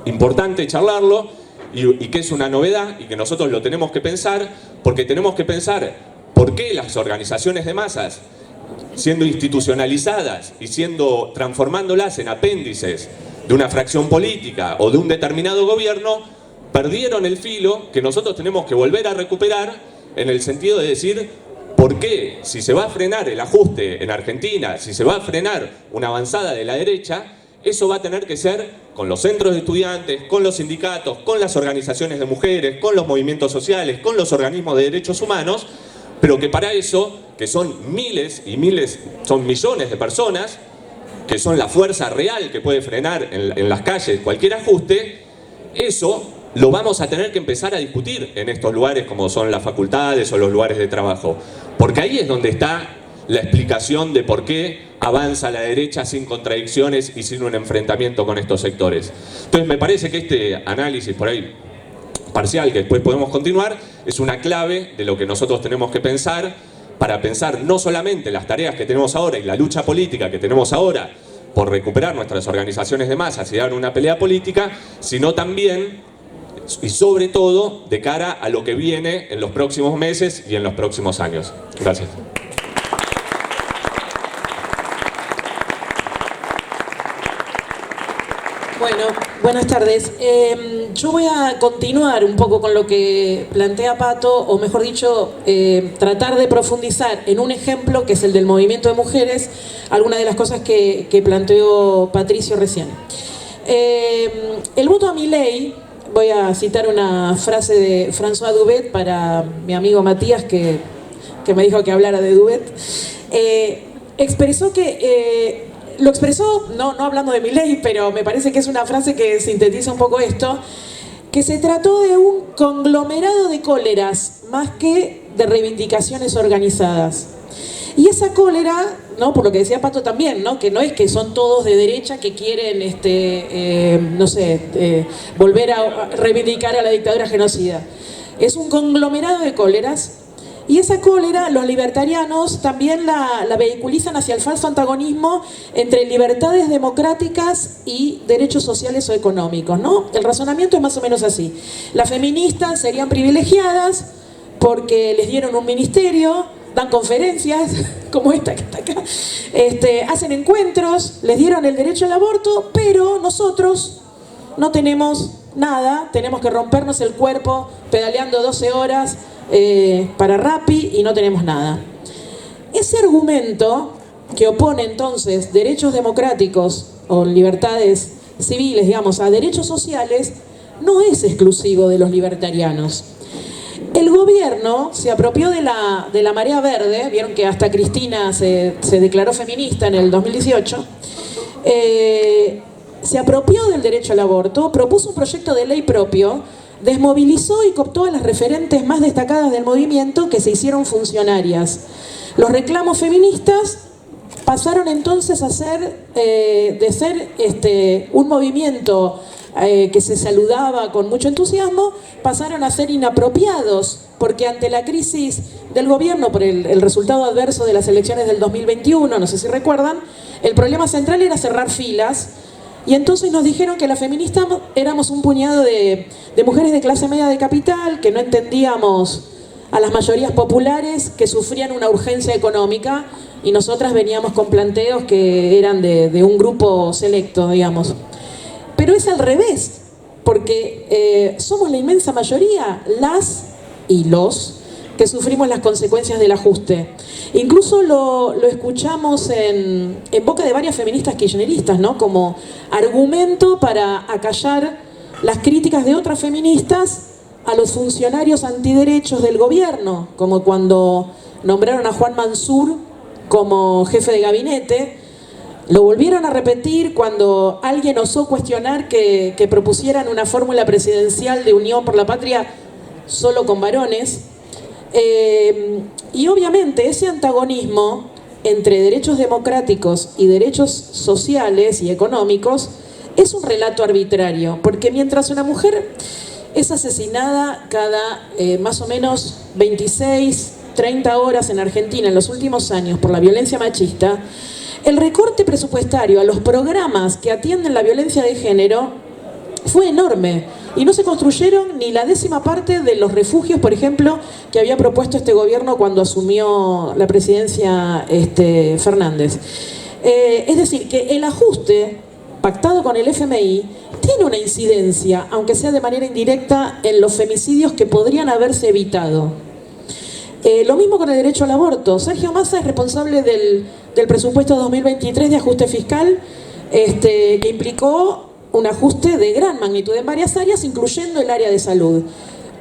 importante charlarlo y que es una novedad y que nosotros lo tenemos que pensar, porque tenemos que pensar por qué las organizaciones de masas, siendo institucionalizadas y transformándolas en apéndices de una fracción política o de un determinado gobierno, perdieron el filo que nosotros tenemos que volver a recuperar, en el sentido de decir, ¿por qué si se va a frenar el ajuste en Argentina, si se va a frenar una avanzada de la derecha, eso va a tener que ser con los centros de estudiantes, con los sindicatos, con las organizaciones de mujeres, con los movimientos sociales, con los organismos de derechos humanos, pero que para eso, que son miles y miles, son millones de personas, que son la fuerza real que puede frenar en las calles cualquier ajuste, eso lo vamos a tener que empezar a discutir en estos lugares como son las facultades o los lugares de trabajo. Porque ahí es donde está la explicación de por qué avanza la derecha sin contradicciones y sin un enfrentamiento con estos sectores. Entonces me parece que este análisis por ahí parcial, que después podemos continuar, es una clave de lo que nosotros tenemos que pensar para pensar no solamente las tareas que tenemos ahora y la lucha política que tenemos ahora por recuperar nuestras organizaciones de masas y dar una pelea política, sino también y sobre todo de cara a lo que viene en los próximos meses y en los próximos años. Gracias. Bueno, buenas tardes. Yo voy a continuar un poco con lo que plantea Pato, o mejor dicho, tratar de profundizar en un ejemplo que es el del movimiento de mujeres, algunas de las cosas que planteó Patricio recién. El voto a Milei, voy a citar una frase de François Dubet para mi amigo Matías, que me dijo que hablara de Dubet. Expresó que... Lo expresó, no hablando de Milei, pero me parece que es una frase que sintetiza un poco esto, que se trató de un conglomerado de cóleras, más que de reivindicaciones organizadas. Y esa cólera, ¿no?, por lo que decía Pato también, ¿no?, que no es que son todos de derecha que quieren, volver a reivindicar a la dictadura genocida. Es un conglomerado de cóleras. Y esa cólera, los libertarianos también la vehiculizan hacia el falso antagonismo entre libertades democráticas y derechos sociales o económicos, ¿no? El razonamiento es más o menos así. Las feministas serían privilegiadas porque les dieron un ministerio, dan conferencias, como esta que está acá, hacen encuentros, les dieron el derecho al aborto, pero nosotros no tenemos nada, tenemos que rompernos el cuerpo pedaleando 12 horas para Rappi y no tenemos nada. Ese argumento que opone entonces derechos democráticos o libertades civiles, digamos, a derechos sociales, no es exclusivo de los libertarianos. El gobierno se apropió de la marea verde, vieron que hasta Cristina se declaró feminista en el 2018, se apropió del derecho al aborto, propuso un proyecto de ley propio, desmovilizó y cooptó a las referentes más destacadas del movimiento que se hicieron funcionarias. Los reclamos feministas pasaron entonces a ser, de ser un movimiento que se saludaba con mucho entusiasmo, pasaron a ser inapropiados, porque ante la crisis del gobierno por el resultado adverso de las elecciones del 2021, no sé si recuerdan, el problema central era cerrar filas, y entonces nos dijeron que las feministas éramos un puñado de mujeres de clase media de capital, que no entendíamos a las mayorías populares, que sufrían una urgencia económica, y nosotras veníamos con planteos que eran de un grupo selecto, digamos. Pero es al revés, porque somos la inmensa mayoría, las y los, que sufrimos las consecuencias del ajuste. Incluso lo escuchamos en boca de varias feministas kirchneristas, ¿no? Como argumento para acallar las críticas de otras feministas a los funcionarios antiderechos del gobierno, como cuando nombraron a Juan Mansur como jefe de gabinete. Lo volvieron a repetir cuando alguien osó cuestionar que propusieran una fórmula presidencial de Unión por la Patria solo con varones. Y obviamente ese antagonismo entre derechos democráticos y derechos sociales y económicos es un relato arbitrario, porque mientras una mujer es asesinada cada más o menos 26, 30 horas en Argentina en los últimos años por la violencia machista, el recorte presupuestario a los programas que atienden la violencia de género fue enorme y no se construyeron ni la 10ª parte de los refugios, por ejemplo, que había propuesto este gobierno cuando asumió la presidencia Fernández. Es decir, que el ajuste pactado con el FMI tiene una incidencia, aunque sea de manera indirecta, en los femicidios que podrían haberse evitado. Lo mismo con el derecho al aborto. Sergio Massa es responsable del presupuesto 2023 de ajuste fiscal, que implicó un ajuste de gran magnitud en varias áreas, incluyendo el área de salud.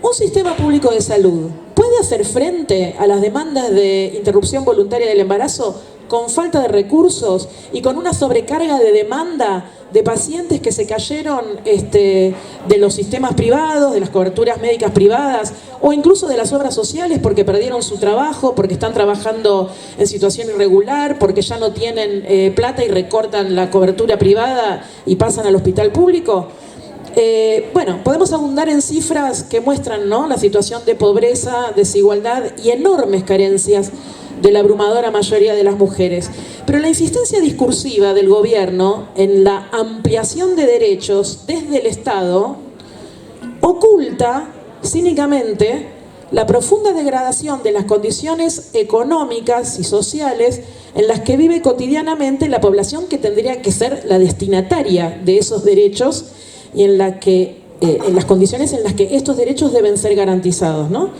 Un sistema público de salud puede hacer frente a las demandas de interrupción voluntaria del embarazo con falta de recursos y con una sobrecarga de demanda de pacientes que se cayeron de los sistemas privados, de las coberturas médicas privadas o incluso de las obras sociales porque perdieron su trabajo, porque están trabajando en situación irregular, porque ya no tienen plata y recortan la cobertura privada y pasan al hospital público. Bueno, podemos abundar en cifras que muestran, ¿no?, la situación de pobreza, desigualdad y enormes carencias de la abrumadora mayoría de las mujeres. Pero la insistencia discursiva del gobierno en la ampliación de derechos desde el Estado oculta cínicamente la profunda degradación de las condiciones económicas y sociales en las que vive cotidianamente la población que tendría que ser la destinataria de esos derechos y en las condiciones en las que estos derechos deben ser garantizados, ¿no?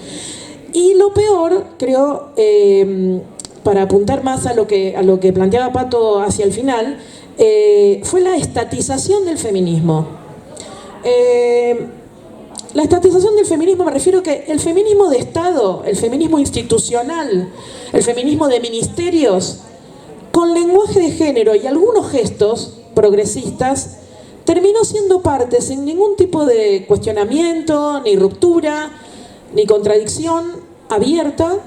Y lo peor, creo, para apuntar más a lo que planteaba Pato hacia el final, fue la estatización del feminismo. La estatización del feminismo, me refiero que el feminismo de Estado, el feminismo institucional, el feminismo de ministerios, con lenguaje de género y algunos gestos progresistas, terminó siendo parte, sin ningún tipo de cuestionamiento, ni ruptura, ni contradicción abierta,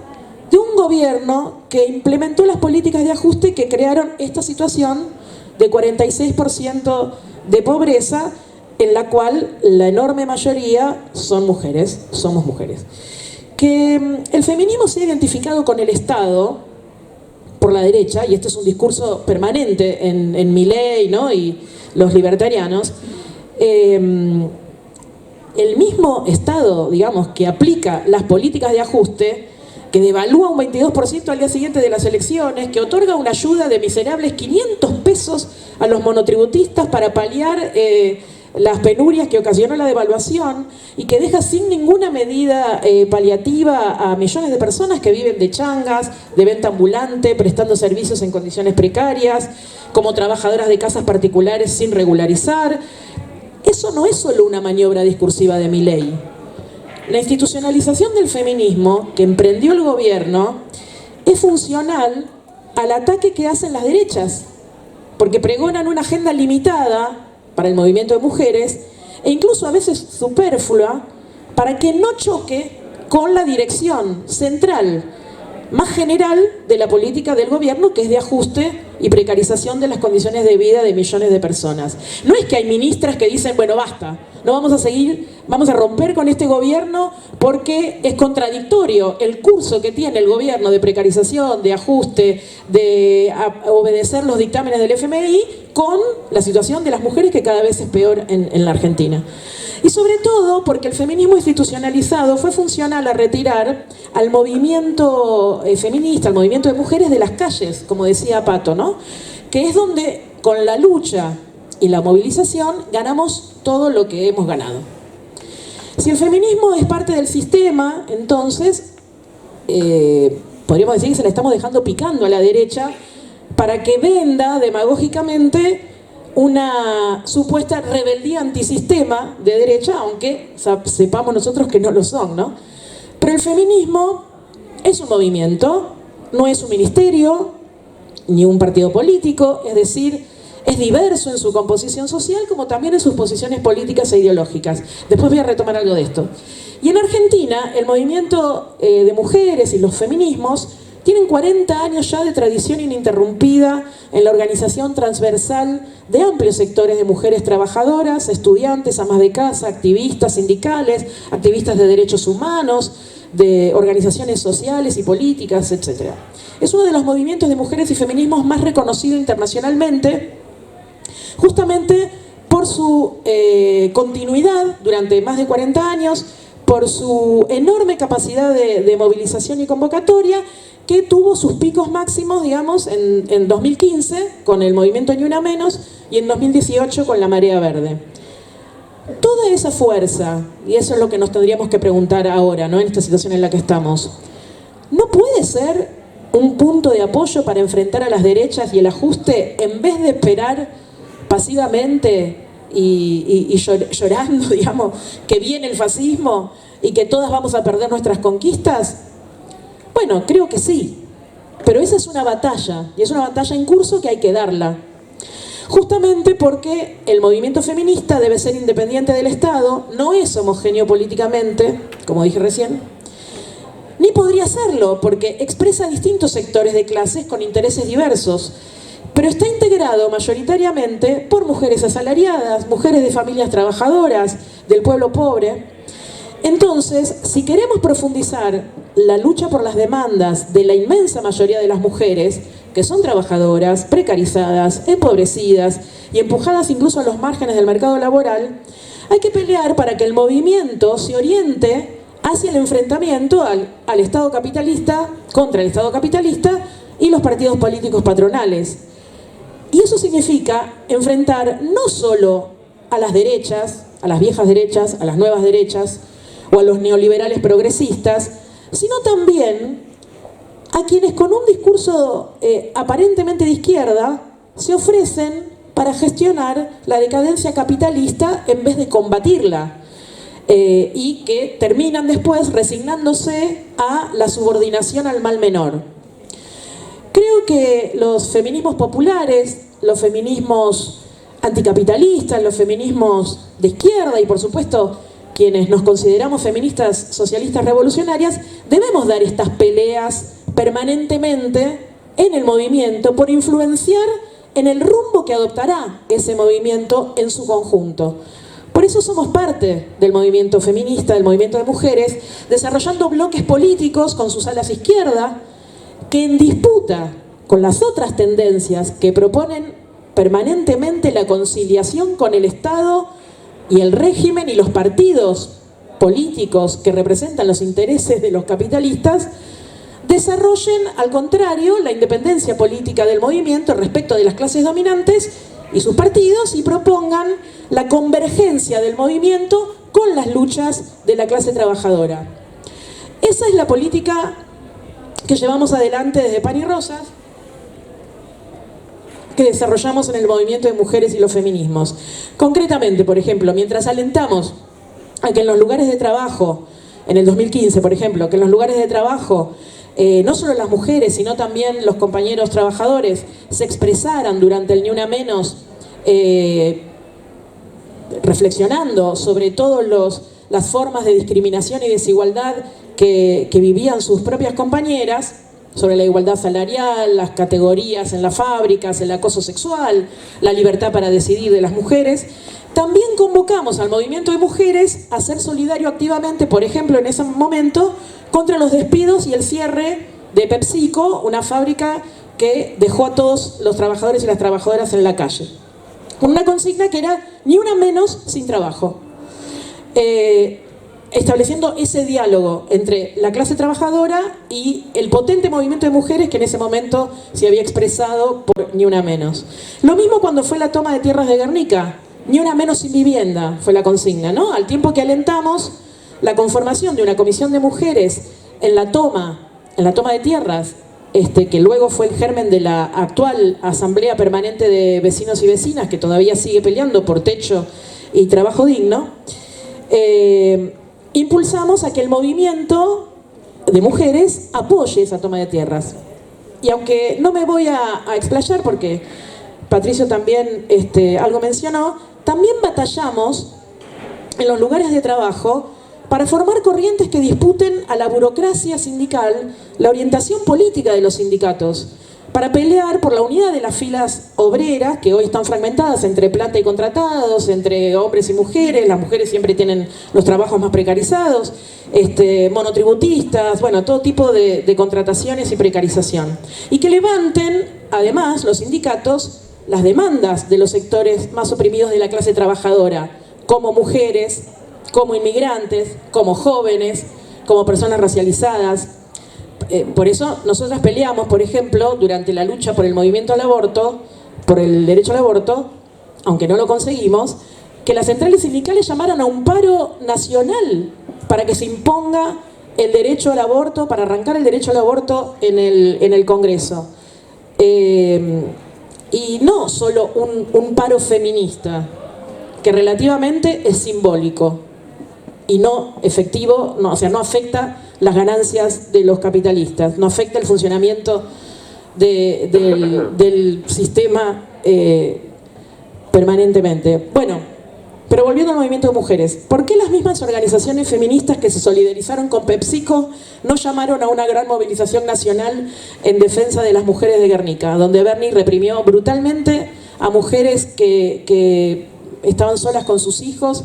de un gobierno que implementó las políticas de ajuste que crearon esta situación de 46% de pobreza, en la cual la enorme mayoría son mujeres, somos mujeres. Que el feminismo se ha identificado con el Estado por la derecha, y este es un discurso permanente en Milei, ¿no?, y los libertarianos. El mismo Estado, digamos, que aplica las políticas de ajuste, que devalúa un 22% al día siguiente de las elecciones, que otorga una ayuda de miserables 500 pesos a los monotributistas para paliar las penurias que ocasionó la devaluación y que deja sin ninguna medida paliativa a millones de personas que viven de changas, de venta ambulante, prestando servicios en condiciones precarias, como trabajadoras de casas particulares sin regularizar. Eso no es solo una maniobra discursiva de Milei. La institucionalización del feminismo que emprendió el gobierno es funcional al ataque que hacen las derechas, porque pregonan una agenda limitada para el movimiento de mujeres e incluso a veces superflua para que no choque con la dirección central más general de la política del gobierno, que es de ajuste y precarización de las condiciones de vida de millones de personas. No es que hay ministras que dicen, bueno, basta, no vamos a seguir, vamos a romper con este gobierno porque es contradictorio el curso que tiene el gobierno de precarización, de ajuste, de obedecer los dictámenes del FMI con la situación de las mujeres, que cada vez es peor en la Argentina. Y sobre todo porque el feminismo institucionalizado fue funcional a retirar al movimiento feminista, al movimiento de mujeres de las calles, como decía Pato, ¿no? Que es donde con la lucha y la movilización ganamos todo lo que hemos ganado. Si el feminismo es parte del sistema, entonces podríamos decir que se la estamos dejando picando a la derecha para que venda demagógicamente una supuesta rebeldía antisistema de derecha, aunque sepamos nosotros que no lo son, ¿no? Pero el feminismo es un movimiento, no es un ministerio, ni un partido político, es decir, es diverso en su composición social como también en sus posiciones políticas e ideológicas. Después voy a retomar algo de esto. Y en Argentina, el movimiento de mujeres y los feminismos tienen 40 años ya de tradición ininterrumpida en la organización transversal de amplios sectores de mujeres trabajadoras, estudiantes, amas de casa, activistas sindicales, activistas de derechos humanos, de organizaciones sociales y políticas, etc. Es uno de los movimientos de mujeres y feminismos más reconocido internacionalmente, justamente por su continuidad durante más de 40 años, por su enorme capacidad de movilización y convocatoria, que tuvo sus picos máximos, digamos, en 2015 con el movimiento Ni Una Menos y en 2018 con la Marea Verde. Toda esa fuerza, y eso es lo que nos tendríamos que preguntar ahora, ¿no?, en esta situación en la que estamos, ¿no puede ser un punto de apoyo para enfrentar a las derechas y el ajuste en vez de esperar pasivamente y llorando, digamos, que viene el fascismo y que todas vamos a perder nuestras conquistas? Bueno, creo que sí, pero esa es una batalla, y es una batalla en curso que hay que darla. Justamente porque el movimiento feminista debe ser independiente del Estado, no es homogéneo políticamente, como dije recién, ni podría serlo porque expresa distintos sectores de clases con intereses diversos, pero está integrado mayoritariamente por mujeres asalariadas, mujeres de familias trabajadoras, del pueblo pobre. Entonces, si queremos profundizar la lucha por las demandas de la inmensa mayoría de las mujeres, que son trabajadoras, precarizadas, empobrecidas y empujadas incluso a los márgenes del mercado laboral, hay que pelear para que el movimiento se oriente hacia el enfrentamiento al Estado capitalista, contra el Estado capitalista y los partidos políticos patronales. Y eso significa enfrentar no solo a las derechas, a las viejas derechas, a las nuevas derechas, o a los neoliberales progresistas, sino también a quienes con un discurso aparentemente de izquierda se ofrecen para gestionar la decadencia capitalista en vez de combatirla, y que terminan después resignándose a la subordinación al mal menor. Creo que los feminismos populares, los feminismos anticapitalistas, los feminismos de izquierda y por supuesto quienes nos consideramos feministas socialistas revolucionarias, debemos dar estas peleas permanentemente en el movimiento por influenciar en el rumbo que adoptará ese movimiento en su conjunto. Por eso somos parte del movimiento feminista, del movimiento de mujeres, desarrollando bloques políticos con sus alas izquierda, que en disputa con las otras tendencias que proponen permanentemente la conciliación con el Estado y el régimen y los partidos políticos que representan los intereses de los capitalistas, desarrollen, al contrario, la independencia política del movimiento respecto de las clases dominantes y sus partidos, y propongan la convergencia del movimiento con las luchas de la clase trabajadora. Esa es la política que llevamos adelante desde Pan y Rosas, que desarrollamos en el movimiento de mujeres y los feminismos. Concretamente, por ejemplo, mientras alentamos a que en los lugares de trabajo, en el 2015, por ejemplo, que en los lugares de trabajo no solo las mujeres, sino también los compañeros trabajadores se expresaran durante el Ni Una Menos, reflexionando sobre todas las formas de discriminación y desigualdad que vivían sus propias compañeras, sobre la igualdad salarial, las categorías en las fábricas, el acoso sexual, la libertad para decidir de las mujeres. También convocamos al movimiento de mujeres a ser solidario activamente, por ejemplo, en ese momento, contra los despidos y el cierre de PepsiCo, una fábrica que dejó a todos los trabajadores y las trabajadoras en la calle. Con una consigna que era ni una menos sin trabajo. Estableciendo ese diálogo entre la clase trabajadora y el potente movimiento de mujeres que en ese momento se había expresado por Ni Una Menos. Lo mismo cuando fue la toma de tierras de Guernica. Ni una menos sin vivienda fue la consigna, ¿no? Al tiempo que alentamos la conformación de una comisión de mujeres en la toma de tierras, que luego fue el germen de la actual Asamblea Permanente de Vecinos y Vecinas, que todavía sigue peleando por techo y trabajo digno, impulsamos a que el movimiento de mujeres apoye esa toma de tierras. Y aunque no me voy a explayar porque Patricio también algo mencionó, también batallamos en los lugares de trabajo para formar corrientes que disputen a la burocracia sindical la orientación política de los sindicatos, para pelear por la unidad de las filas obreras, que hoy están fragmentadas entre planta y contratados, entre hombres y mujeres. Las mujeres siempre tienen los trabajos más precarizados, monotributistas, bueno, todo tipo de contrataciones y precarización. Y que levanten, además, los sindicatos, las demandas de los sectores más oprimidos de la clase trabajadora, como mujeres, como inmigrantes, como jóvenes, como personas racializadas. Por eso nosotras peleamos, por ejemplo, durante la lucha por el movimiento al aborto, por el derecho al aborto, aunque no lo conseguimos, que las centrales sindicales llamaran a un paro nacional para que se imponga el derecho al aborto, para arrancar el derecho al aborto en el Congreso. Y no solo un paro feminista, que relativamente es simbólico y no efectivo, no afecta las ganancias de los capitalistas, no afecta el funcionamiento del sistema permanentemente. Bueno, pero volviendo al movimiento de mujeres, ¿por qué las mismas organizaciones feministas que se solidarizaron con PepsiCo no llamaron a una gran movilización nacional en defensa de las mujeres de Guernica, donde Bernie reprimió brutalmente a mujeres que estaban solas con sus hijos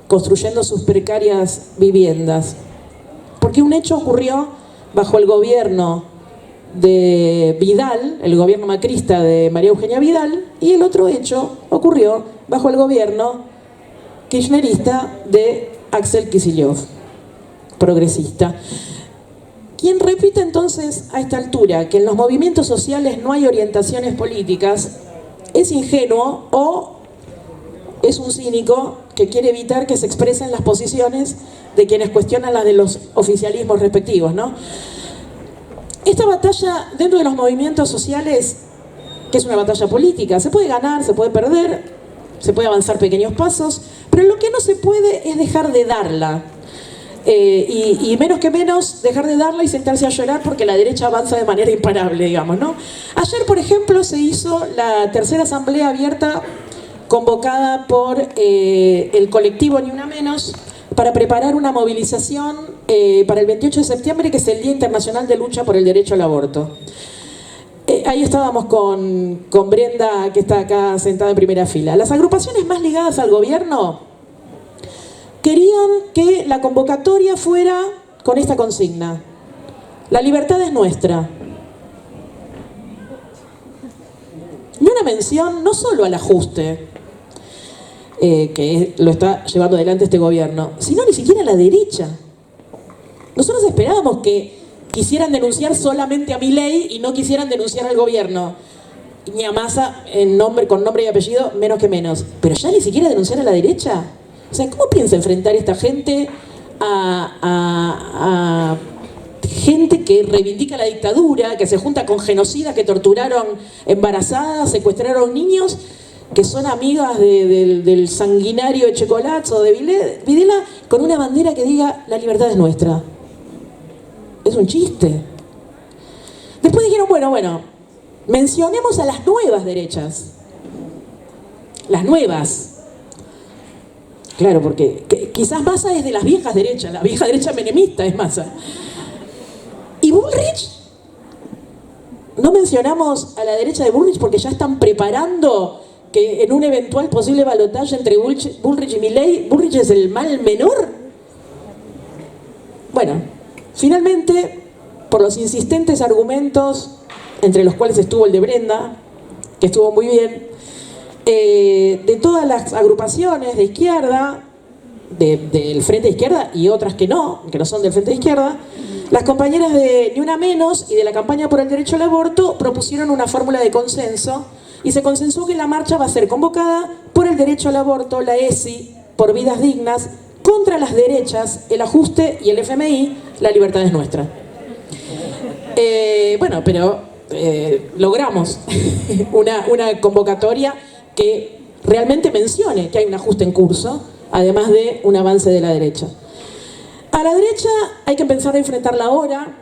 construyendo sus precarias viviendas? Porque un hecho ocurrió bajo el gobierno de Vidal, el gobierno macrista de María Eugenia Vidal, y el otro hecho ocurrió bajo el gobierno kirchnerista de Axel Kicillof, progresista. Quien repite entonces a esta altura que en los movimientos sociales no hay orientaciones políticas, es ingenuo o es un cínico que quiere evitar que se expresen las posiciones de quienes cuestionan las de los oficialismos respectivos, ¿no? Esta batalla dentro de los movimientos sociales, que es una batalla política, se puede ganar, se puede perder, se puede avanzar pequeños pasos, pero lo que no se puede es dejar de darla. Y menos que menos dejar de darla y sentarse a llorar porque la derecha avanza de manera imparable, digamos, ¿no? Ayer, por ejemplo, se hizo la tercera asamblea abierta convocada por el colectivo Ni Una Menos para preparar una movilización para el 28 de septiembre, que es el Día Internacional de Lucha por el Derecho al Aborto. Ahí estábamos con Brenda, que está acá sentada en primera fila. Las agrupaciones más ligadas al gobierno querían que la convocatoria fuera con esta consigna: la libertad es nuestra. Y una mención no solo al ajuste, que lo está llevando adelante este gobierno, sino ni siquiera a la derecha. Nosotros esperábamos que quisieran denunciar solamente a Milei y no quisieran denunciar al gobierno. Ni a Massa, con nombre y apellido, menos que menos. Pero ya ni siquiera denunciar a la derecha. O sea, ¿cómo piensa enfrentar esta gente a gente que reivindica la dictadura, que se junta con genocidas que torturaron embarazadas, secuestraron niños, que son amigas del sanguinario Echecolatz o de Videla, con una bandera que diga la libertad es nuestra? Es un chiste. Después dijeron, bueno, mencionemos a las nuevas derechas. Las nuevas. Claro, porque quizás Massa es de las viejas derechas, la vieja derecha menemista es Massa. ¿Y Bullrich? No mencionamos a la derecha de Bullrich porque ya están preparando que en un eventual posible balotaje entre Bullrich y Milei, Bullrich es el mal menor. Bueno, finalmente, por los insistentes argumentos, entre los cuales estuvo el de Brenda, que estuvo muy bien, de todas las agrupaciones de izquierda, del Frente de Izquierda y otras que no son del Frente de Izquierda, las compañeras de Ni Una Menos y de la campaña por el derecho al aborto propusieron una fórmula de consenso y se consensuó que la marcha va a ser convocada por el derecho al aborto, la ESI, por vidas dignas, contra las derechas, el ajuste y el FMI, la libertad es nuestra. Bueno, pero logramos una convocatoria que realmente mencione que hay un ajuste en curso, además de un avance de la derecha. A la derecha hay que empezar a enfrentarla ahora,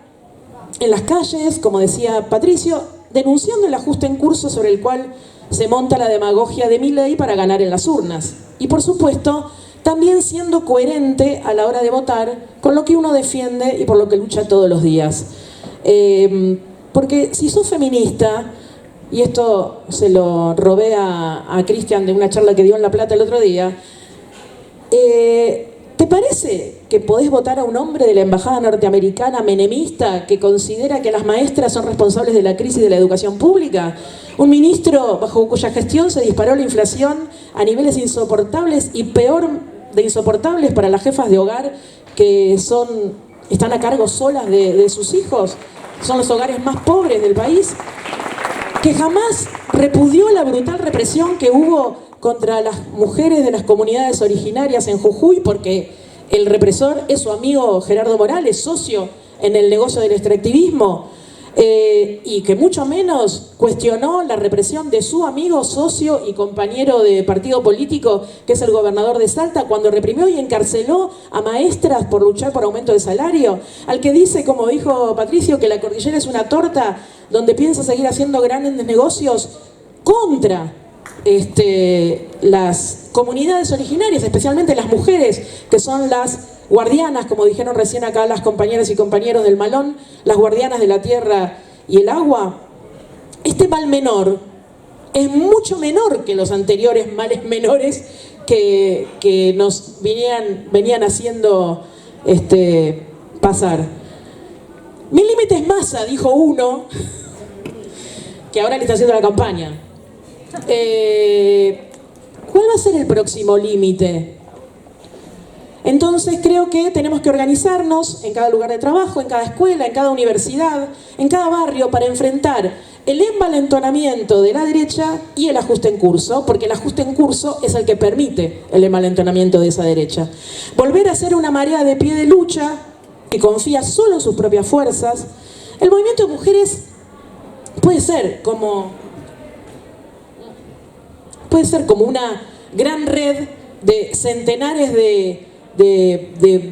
en las calles, como decía Patricio, denunciando el ajuste en curso sobre el cual se monta la demagogia de Milei para ganar en las urnas. Y por supuesto, también siendo coherente a la hora de votar con lo que uno defiende y por lo que lucha todos los días. Porque si sos feminista, y esto se lo robé a Cristian de una charla que dio en La Plata el otro día, ¿te parece que podés votar a un hombre de la embajada norteamericana menemista que considera que las maestras son responsables de la crisis de la educación pública? Un ministro bajo cuya gestión se disparó la inflación a niveles insoportables y peor de insoportables para las jefas de hogar que están a cargo solas de sus hijos. Son los hogares más pobres del país. Que jamás repudió la brutal represión que hubo contra las mujeres de las comunidades originarias en Jujuy, porque el represor es su amigo Gerardo Morales, socio en el negocio del extractivismo, y que mucho menos cuestionó la represión de su amigo, socio y compañero de partido político, que es el gobernador de Salta, cuando reprimió y encarceló a maestras por luchar por aumento de salario, al que dice, como dijo Patricio, que la cordillera es una torta donde piensa seguir haciendo grandes negocios contra las comunidades originarias, especialmente las mujeres, que son las guardianas, como dijeron recién acá las compañeras y compañeros del Malón, las guardianas de la tierra y el agua. Este mal menor es mucho menor que los anteriores males menores que nos venían haciendo pasar. Mi límite es Massa, dijo uno, que ahora le está haciendo la campaña. ¿Cuál va a ser el próximo límite? Entonces creo que tenemos que organizarnos en cada lugar de trabajo, en cada escuela, en cada universidad, en cada barrio para enfrentar el envalentonamiento de la derecha y el ajuste en curso, porque el ajuste en curso es el que permite el envalentonamiento de esa derecha. Volver a ser una marea de pie de lucha que confía solo en sus propias fuerzas. El movimiento de mujeres puede ser como una gran red de centenares de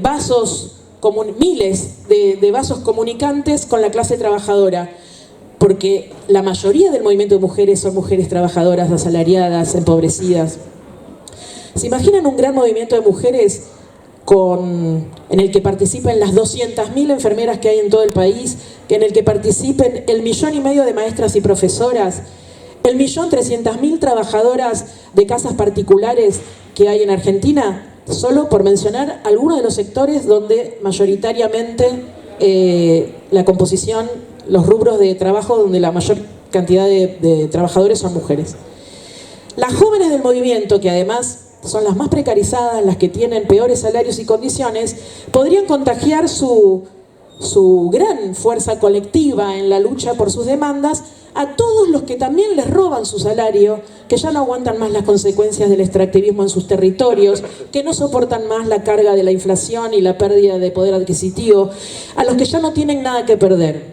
vasos, miles de vasos comunicantes con la clase trabajadora, porque la mayoría del movimiento de mujeres son mujeres trabajadoras, asalariadas, empobrecidas. ¿Se imaginan un gran movimiento de mujeres en el que participen las 200.000 enfermeras que hay en todo el país, en el que participen 1,5 millones de maestras y profesoras, 1.300.000 trabajadoras de casas particulares que hay en Argentina? Solo por mencionar algunos de los sectores donde mayoritariamente la composición, los rubros de trabajo donde la mayor cantidad de trabajadores son mujeres. Las jóvenes del movimiento, que además son las más precarizadas, las que tienen peores salarios y condiciones, podrían contagiar su su gran fuerza colectiva en la lucha por sus demandas, a todos los que también les roban su salario, que ya no aguantan más las consecuencias del extractivismo en sus territorios, que no soportan más la carga de la inflación y la pérdida de poder adquisitivo, a los que ya no tienen nada que perder.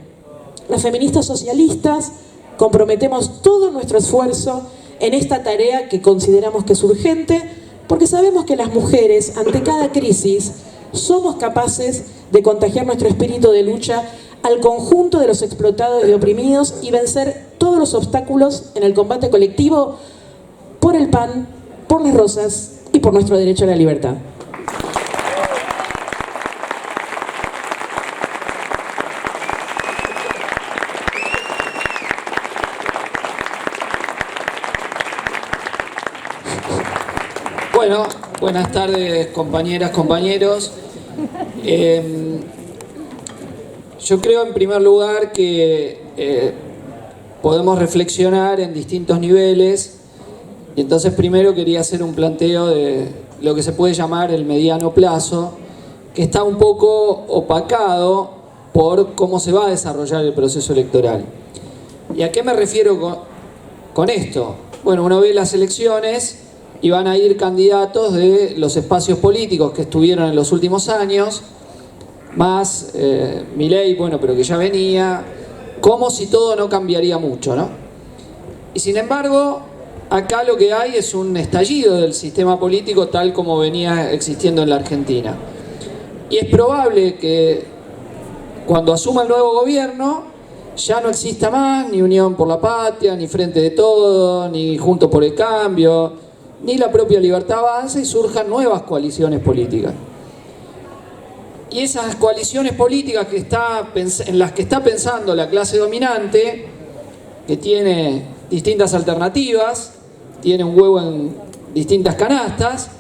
Las feministas socialistas comprometemos todo nuestro esfuerzo en esta tarea que consideramos que es urgente, porque sabemos que las mujeres, ante cada crisis, somos capaces de contagiar nuestro espíritu de lucha al conjunto de los explotados y oprimidos y vencer todos los obstáculos en el combate colectivo por el pan, por las rosas y por nuestro derecho a la libertad. Bueno, buenas tardes compañeras, compañeros. Yo creo en primer lugar que podemos reflexionar en distintos niveles y entonces primero quería hacer un planteo de lo que se puede llamar el mediano plazo, que está un poco opacado por cómo se va a desarrollar el proceso electoral. ¿Y a qué me refiero con esto? Bueno, uno ve las elecciones y van a ir candidatos de los espacios políticos que estuvieron en los últimos años, más Milei, bueno, pero que ya venía, como si todo no cambiaría mucho, ¿no? Y sin embargo, acá lo que hay es un estallido del sistema político tal como venía existiendo en la Argentina. Y es probable que cuando asuma el nuevo gobierno ya no exista más ni Unión por la Patria, ni Frente de Todos, ni Juntos por el Cambio, ni la propia Libertad Avanza y surjan nuevas coaliciones políticas. Y esas coaliciones políticas en las que está pensando la clase dominante, que tiene distintas alternativas, tiene un huevo en distintas canastas,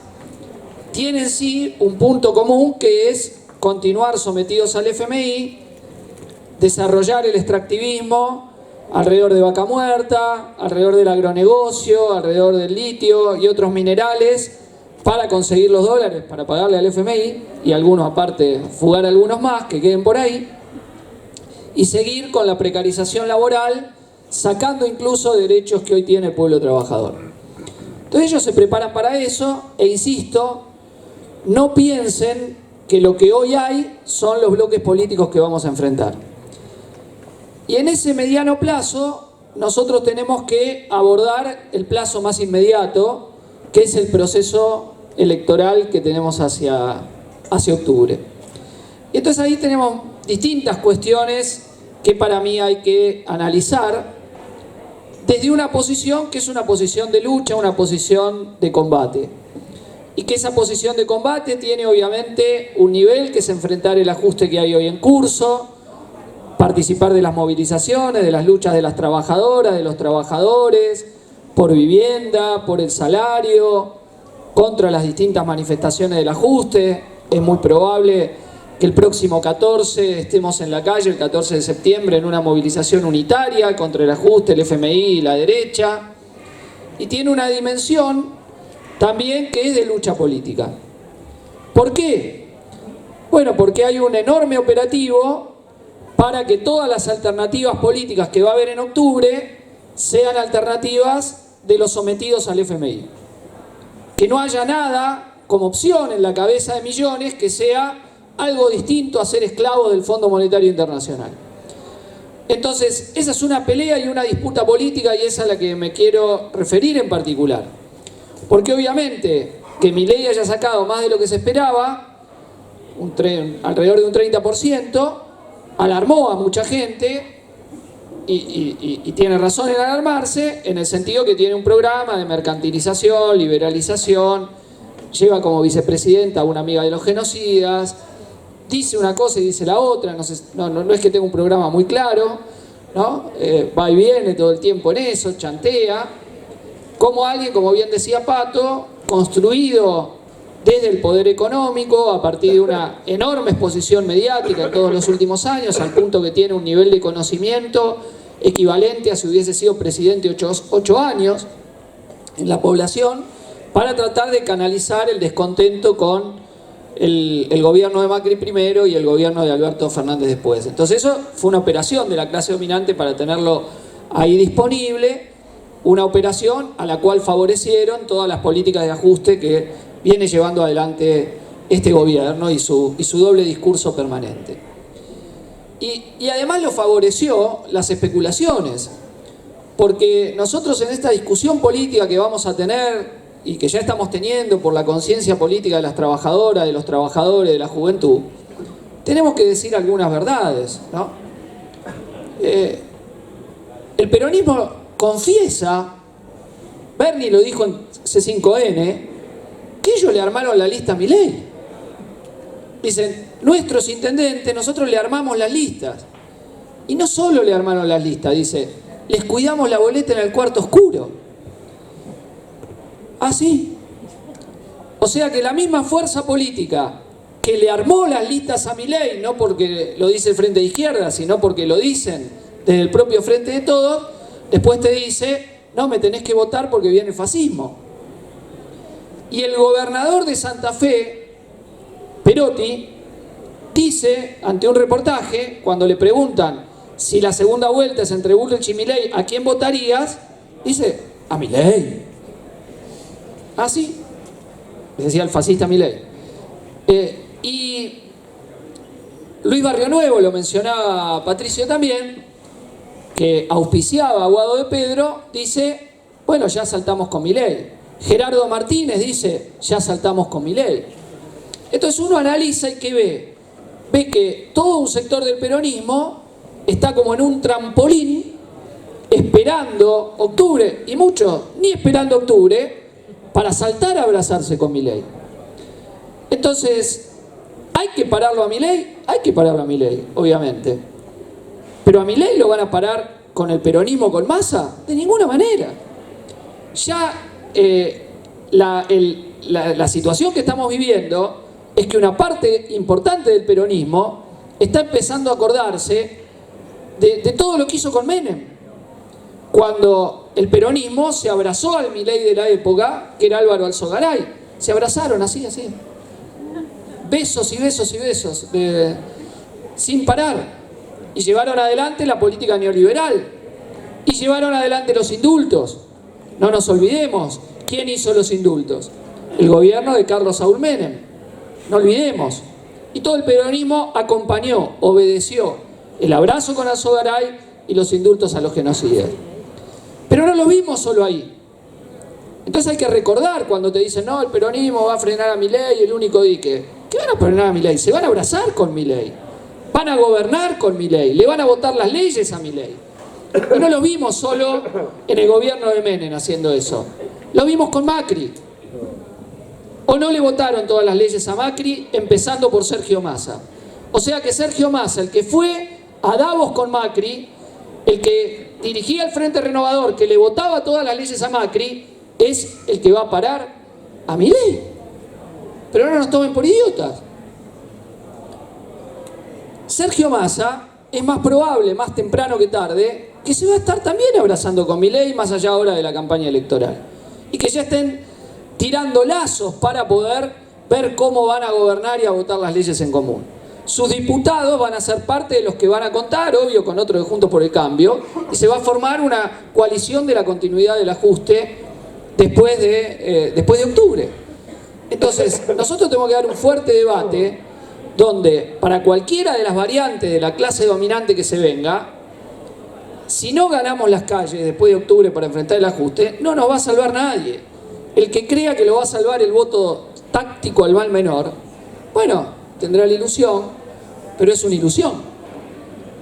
tienen sí un punto común que es continuar sometidos al FMI, desarrollar el extractivismo alrededor de Vaca Muerta, alrededor del agronegocio, alrededor del litio y otros minerales, para conseguir los dólares, para pagarle al FMI, y algunos aparte, fugar algunos más que queden por ahí, y seguir con la precarización laboral, sacando incluso derechos que hoy tiene el pueblo trabajador. Entonces ellos se preparan para eso, e insisto, no piensen que lo que hoy hay son los bloques políticos que vamos a enfrentar. Y en ese mediano plazo, nosotros tenemos que abordar el plazo más inmediato, que es el proceso electoral que tenemos hacia octubre. Y entonces ahí tenemos distintas cuestiones que para mí hay que analizar desde una posición que es una posición de lucha, una posición de combate. Y que esa posición de combate tiene obviamente un nivel que es enfrentar el ajuste que hay hoy en curso, participar de las movilizaciones, de las luchas de las trabajadoras, de los trabajadores, por vivienda, por el salario, contra las distintas manifestaciones del ajuste. Es muy probable que el próximo 14 estemos en la calle, el 14 de septiembre, en una movilización unitaria contra el ajuste, el FMI y la derecha. Y tiene una dimensión también que es de lucha política. ¿Por qué? Bueno, porque hay un enorme operativo para que todas las alternativas políticas que va a haber en octubre sean alternativas de los sometidos al FMI. Que no haya nada como opción en la cabeza de millones que sea algo distinto a ser esclavo del Fondo Monetario Internacional. Entonces, esa es una pelea y una disputa política, y esa es a la que me quiero referir en particular. Porque obviamente que Milei haya sacado más de lo que se esperaba, alrededor de un 30%, alarmó a mucha gente y tiene razón en alarmarse, en el sentido que tiene un programa de mercantilización, liberalización, lleva como vicepresidenta a una amiga de los genocidas, dice una cosa y dice la otra, no es que tenga un programa muy claro, ¿no? Va y viene todo el tiempo en eso, chantea, como alguien, como bien decía Pato, construido desde el poder económico, a partir de una enorme exposición mediática en todos los últimos años, al punto que tiene un nivel de conocimiento equivalente a si hubiese sido presidente 8 años en la población, para tratar de canalizar el descontento con el gobierno de Macri primero y el gobierno de Alberto Fernández después. Entonces eso fue una operación de la clase dominante para tenerlo ahí disponible, una operación a la cual favorecieron todas las políticas de ajuste que viene llevando adelante este gobierno y su doble discurso permanente. Y además lo favoreció las especulaciones, porque nosotros en esta discusión política que vamos a tener y que ya estamos teniendo por la conciencia política de las trabajadoras, de los trabajadores, de la juventud, tenemos que decir algunas verdades, ¿no? El peronismo confiesa, Bernie lo dijo en C5N, que ellos le armaron la lista a Milei. Dicen, nuestros intendentes, nosotros le armamos las listas. Y no solo le armaron las listas, dice, les cuidamos la boleta en el cuarto oscuro. ¿Ah, sí? O sea que la misma fuerza política que le armó las listas a Milei, no porque lo dice el Frente de Izquierda, sino porque lo dicen desde el propio Frente de Todos, después te dice, no, me tenés que votar porque viene el fascismo. Y el gobernador de Santa Fe, Perotti, dice ante un reportaje, cuando le preguntan si la segunda vuelta es entre Bullrich y Milei, ¿a quién votarías? Dice, a Milei. ¿Ah, sí? Les decía el fascista Milei. Y Luis Barrio Nuevo, lo mencionaba Patricio también, que auspiciaba a Guado de Pedro, dice, bueno, ya saltamos con Milei. Gerardo Martínez dice, ya saltamos con Milei. Entonces uno analiza y ¿qué ve que todo un sector del peronismo está como en un trampolín esperando octubre, y muchos ni esperando octubre, para saltar a abrazarse con Milei. Entonces, ¿hay que pararlo a Milei? Hay que pararlo a Milei, obviamente. ¿Pero a Milei lo van a parar con el peronismo, con Massa? De ninguna manera. Ya la situación que estamos viviendo es que una parte importante del peronismo está empezando a acordarse de todo lo que hizo con Menem. Cuando el peronismo se abrazó al Milei de la época, que era Álvaro Alzogaray. Se abrazaron así. Besos y besos y besos, sin parar. Y llevaron adelante la política neoliberal. Y llevaron adelante los indultos. No nos olvidemos, ¿quién hizo los indultos? El gobierno de Carlos Saúl Menem. No olvidemos. Y todo el peronismo acompañó, obedeció el abrazo con Alzogaray y los indultos a los genocidas. Pero no lo vimos solo ahí. Entonces hay que recordar cuando te dicen, no, el peronismo va a frenar a Milei, el único dique. ¿Qué van a frenar a Milei? Se van a abrazar con Milei. Van a gobernar con Milei. Le van a votar las leyes a Milei. Y no lo vimos solo en el gobierno de Menem haciendo eso. Lo vimos con Macri. ¿O no le votaron todas las leyes a Macri, empezando por Sergio Massa? O sea que Sergio Massa, el que fue a Davos con Macri, el que dirigía el Frente Renovador, que le votaba todas las leyes a Macri, es el que va a parar a Milei. Pero no nos tomen por idiotas. Sergio Massa es más probable, más temprano que tarde, que se va a estar también abrazando con Milei, más allá ahora de la campaña electoral. Y que ya estén tirando lazos para poder ver cómo van a gobernar y a votar las leyes en común. Sus diputados van a ser parte de los que van a contar, obvio, con otros de Juntos por el Cambio, y se va a formar una coalición de la continuidad del ajuste después de octubre. Entonces, nosotros tenemos que dar un fuerte debate donde, para cualquiera de las variantes de la clase dominante que se venga, si no ganamos las calles después de octubre para enfrentar el ajuste, no nos va a salvar nadie. El que crea que lo va a salvar el voto táctico al mal menor, bueno, tendrá la ilusión, pero es una ilusión.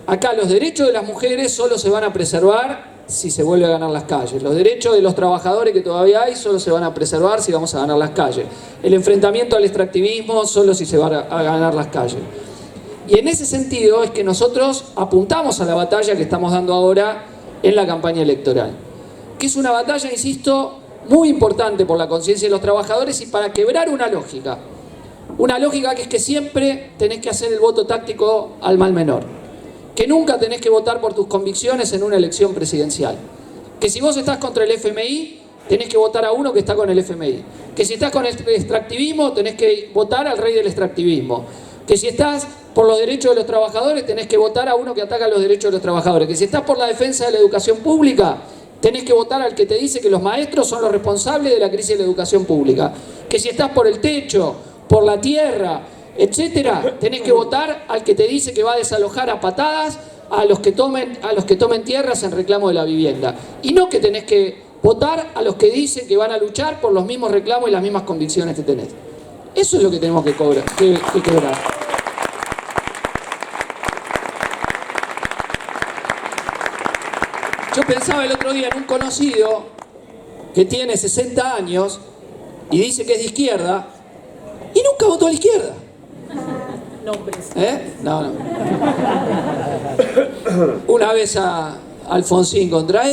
Acá los derechos de las mujeres solo se van a preservar si se vuelve a ganar las calles. Los derechos de los trabajadores que todavía hay solo se van a preservar si vamos a ganar las calles. El enfrentamiento al extractivismo solo si se van a ganar las calles. Y en ese sentido es que nosotros apuntamos a la batalla que estamos dando ahora en la campaña electoral. Que es una batalla, insisto, muy importante por la conciencia de los trabajadores y para quebrar una lógica. Una lógica que es que siempre tenés que hacer el voto táctico al mal menor. Que nunca tenés que votar por tus convicciones en una elección presidencial. Que si vos estás contra el FMI, tenés que votar a uno que está con el FMI. Que si estás con el extractivismo, tenés que votar al rey del extractivismo. Que si estás por los derechos de los trabajadores, tenés que votar a uno que ataca los derechos de los trabajadores. Que si estás por la defensa de la educación pública, tenés que votar al que te dice que los maestros son los responsables de la crisis de la educación pública. Que si estás por el techo, por la tierra, etcétera, tenés que votar al que te dice que va a desalojar a patadas a los que tomen tierras en reclamo de la vivienda. Y no que tenés que votar a los que dicen que van a luchar por los mismos reclamos y las mismas convicciones que tenés. Eso es lo que tenemos que quebrar. Yo pensaba el otro día en un conocido que tiene 60 años y dice que es de izquierda y nunca votó a la izquierda. No. Una vez a Alfonsín contra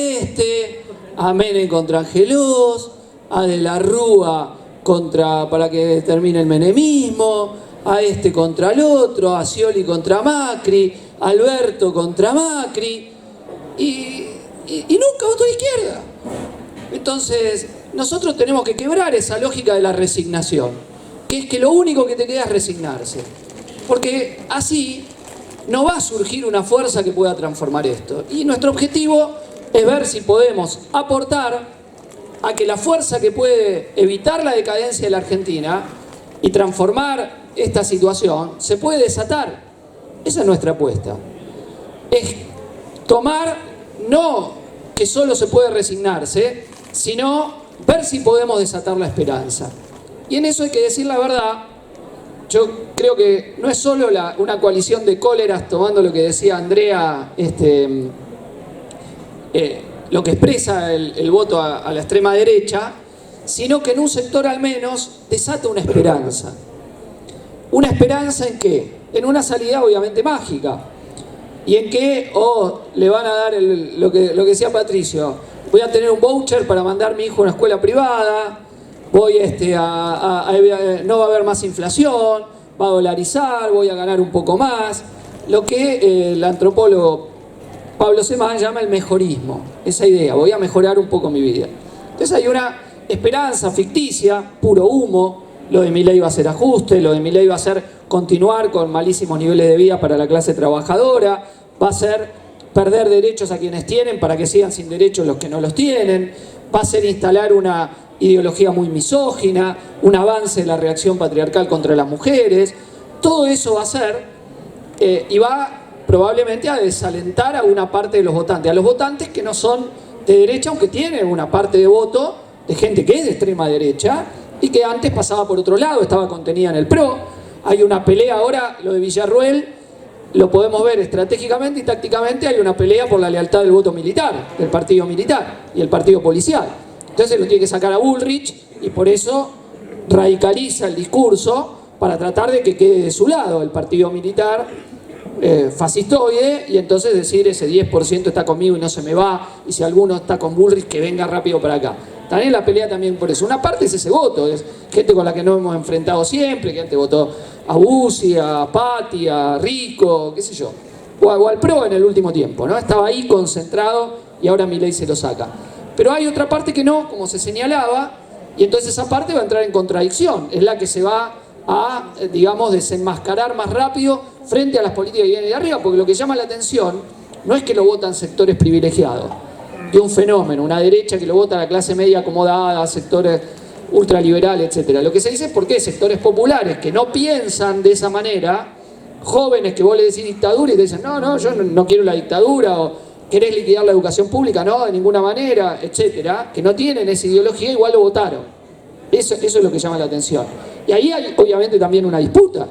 a Menem contra Angelós, a De la Rúa para que termine el menemismo, a contra el otro, a Scioli contra Macri, a Alberto contra Macri, y nunca votó a la izquierda. Entonces, nosotros tenemos que quebrar esa lógica de la resignación, que es que lo único que te queda es resignarse. Porque así no va a surgir una fuerza que pueda transformar esto. Y nuestro objetivo es ver si podemos aportar a que la fuerza que puede evitar la decadencia de la Argentina y transformar esta situación se puede desatar. Esa es nuestra apuesta. Es tomar, no que solo se puede resignarse, sino ver si podemos desatar la esperanza. Y en eso hay que decir la verdad. Yo creo que no es solo una coalición de cóleras, tomando lo que decía Andrea, lo que expresa el voto a la extrema derecha, sino que en un sector al menos desata una esperanza. ¿Una esperanza en qué? En una salida obviamente mágica. Y en que le van a dar lo que decía Patricio, voy a tener un voucher para mandar a mi hijo a una escuela privada, no va a haber más inflación, va a dolarizar, voy a ganar un poco más. Lo que el antropólogo Pablo Semán llama el mejorismo, esa idea, voy a mejorar un poco mi vida. Entonces hay una esperanza ficticia, puro humo. Lo de Milei va a ser ajuste, lo de Milei va a ser continuar con malísimos niveles de vida para la clase trabajadora, va a ser perder derechos a quienes tienen para que sigan sin derechos los que no los tienen, va a ser instalar una ideología muy misógina, un avance de la reacción patriarcal contra las mujeres. Todo eso va a ser y va probablemente a desalentar a una parte de los votantes, a los votantes que no son de derecha, aunque tienen una parte de voto de gente que es de extrema derecha y que antes pasaba por otro lado, estaba contenida en el PRO. Hay una pelea ahora, lo de Villarruel, lo podemos ver estratégicamente y tácticamente, hay una pelea por la lealtad del voto militar, del partido militar y el partido policial. Entonces lo tiene que sacar a Bullrich y por eso radicaliza el discurso para tratar de que quede de su lado el partido militar fascistoide, y entonces decir ese 10% está conmigo y no se me va, y si alguno está con Bullrich que venga rápido para acá. También la pelea también por eso. Una parte es ese voto, es gente con la que nos hemos enfrentado siempre, que antes votó a Bussi, a Patti, a Rico, qué sé yo, o al PRO en el último tiempo, ¿no? Estaba ahí concentrado y ahora Milei se lo saca. Pero hay otra parte que no, como se señalaba, y entonces esa parte va a entrar en contradicción, es la que se va a, digamos, desenmascarar más rápido frente a las políticas que vienen de arriba, porque lo que llama la atención no es que lo votan sectores privilegiados, de un fenómeno, una derecha que lo vota a la clase media acomodada, sectores ultraliberales, etc. Lo que se dice es por qué sectores populares que no piensan de esa manera, jóvenes que vos le decís dictadura y te dicen, no, yo no quiero la dictadura, o querés liquidar la educación pública, no, de ninguna manera, etcétera, que no tienen esa ideología, igual lo votaron. Eso es lo que llama la atención. Y ahí hay obviamente también una disputa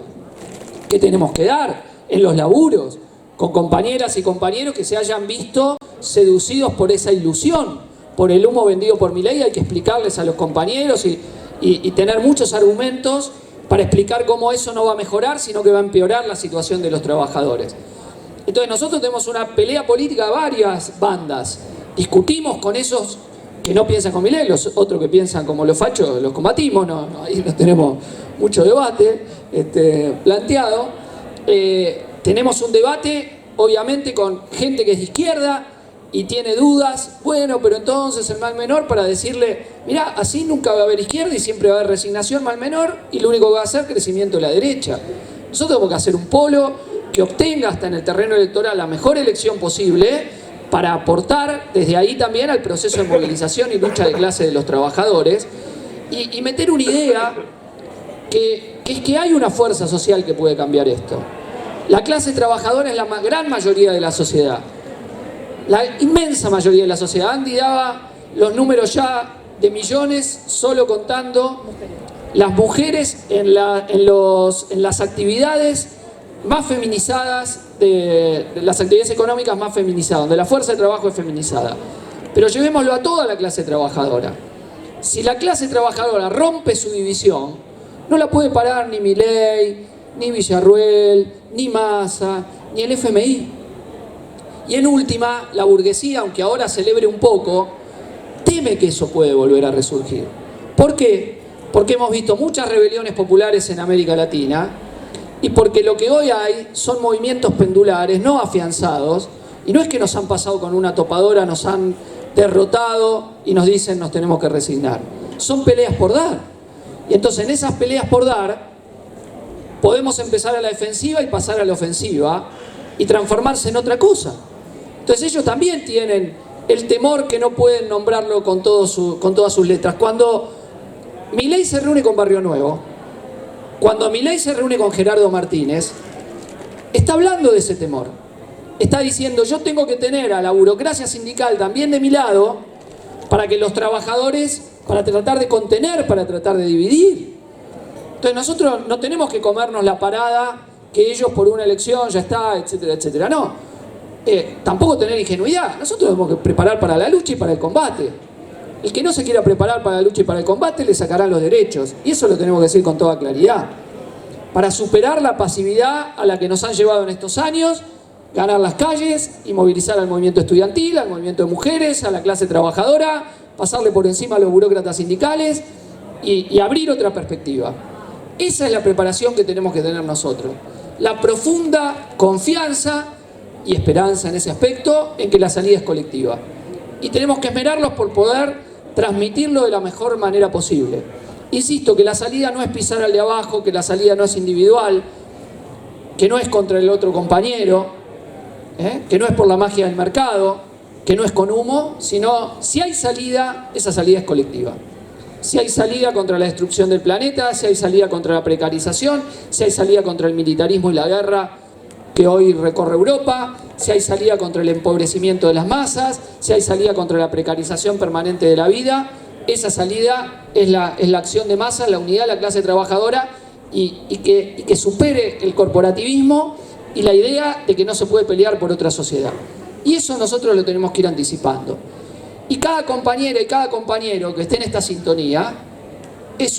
que tenemos que dar en los laburos, con compañeras y compañeros que se hayan visto seducidos por esa ilusión, por el humo vendido por Milei. Hay que explicarles a los compañeros y tener muchos argumentos para explicar cómo eso no va a mejorar, sino que va a empeorar la situación de los trabajadores. Entonces nosotros tenemos una pelea política de varias bandas. Discutimos con esos que no piensan con Milei, los otros que piensan como los fachos, los combatimos, ahí no tenemos mucho debate planteado. Tenemos un debate, obviamente, con gente que es de izquierda y tiene dudas, bueno, pero entonces el mal menor para decirle, mirá, así nunca va a haber izquierda y siempre va a haber resignación mal menor y lo único que va a hacer es crecimiento de la derecha. Nosotros tenemos que hacer un polo que obtenga hasta en el terreno electoral la mejor elección posible para aportar desde ahí también al proceso de movilización y lucha de clase de los trabajadores y meter una idea que es que hay una fuerza social que puede cambiar esto. La clase trabajadora es la gran mayoría de la sociedad. La inmensa mayoría de la sociedad. Andy daba los números ya de millones solo contando las mujeres en las actividades más feminizadas, de las actividades económicas más feminizadas, donde la fuerza de trabajo es feminizada. Pero llevémoslo a toda la clase trabajadora. Si la clase trabajadora rompe su división, no la puede parar ni Milei, ni Villarruel, ni Massa, ni el FMI. Y en última, la burguesía, aunque ahora celebre un poco, teme que eso puede volver a resurgir. ¿Por qué? Porque hemos visto muchas rebeliones populares en América Latina y porque lo que hoy hay son movimientos pendulares no afianzados y no es que nos han pasado con una topadora, nos han derrotado y nos dicen nos tenemos que resignar. Son peleas por dar. Y entonces en esas peleas por dar podemos empezar a la defensiva y pasar a la ofensiva y transformarse en otra cosa. Entonces ellos también tienen el temor que no pueden nombrarlo con todas sus letras. Cuando Milei se reúne con Barrio Nuevo, cuando Milei se reúne con Gerardo Martínez, está hablando de ese temor. Está diciendo, yo tengo que tener a la burocracia sindical también de mi lado para que los trabajadores, para tratar de contener, para tratar de dividir. Entonces nosotros no tenemos que comernos la parada que ellos por una elección ya está, etcétera, etcétera. No. Tampoco tener ingenuidad. Nosotros tenemos que preparar para la lucha y para el combate. El que no se quiera preparar para la lucha y para el combate le sacarán los derechos. Y eso lo tenemos que decir con toda claridad. Para superar la pasividad a la que nos han llevado en estos años, ganar las calles y movilizar al movimiento estudiantil, al movimiento de mujeres, a la clase trabajadora, pasarle por encima a los burócratas sindicales y abrir otra perspectiva. Esa es la preparación que tenemos que tener nosotros. La profunda confianza y esperanza en ese aspecto en que la salida es colectiva. Y tenemos que esmerarlos por poder transmitirlo de la mejor manera posible. Insisto, que la salida no es pisar al de abajo, que la salida no es individual, que no es contra el otro compañero, que no es por la magia del mercado, que no es con humo, sino si hay salida, esa salida es colectiva. Si hay salida contra la destrucción del planeta, si hay salida contra la precarización, si hay salida contra el militarismo y la guerra que hoy recorre Europa, si hay salida contra el empobrecimiento de las masas, si hay salida contra la precarización permanente de la vida, esa salida es la acción de masa, la unidad de la clase trabajadora y que supere el corporativismo y la idea de que no se puede pelear por otra sociedad. Y eso nosotros lo tenemos que ir anticipando. Y cada compañera y cada compañero que esté en esta sintonía es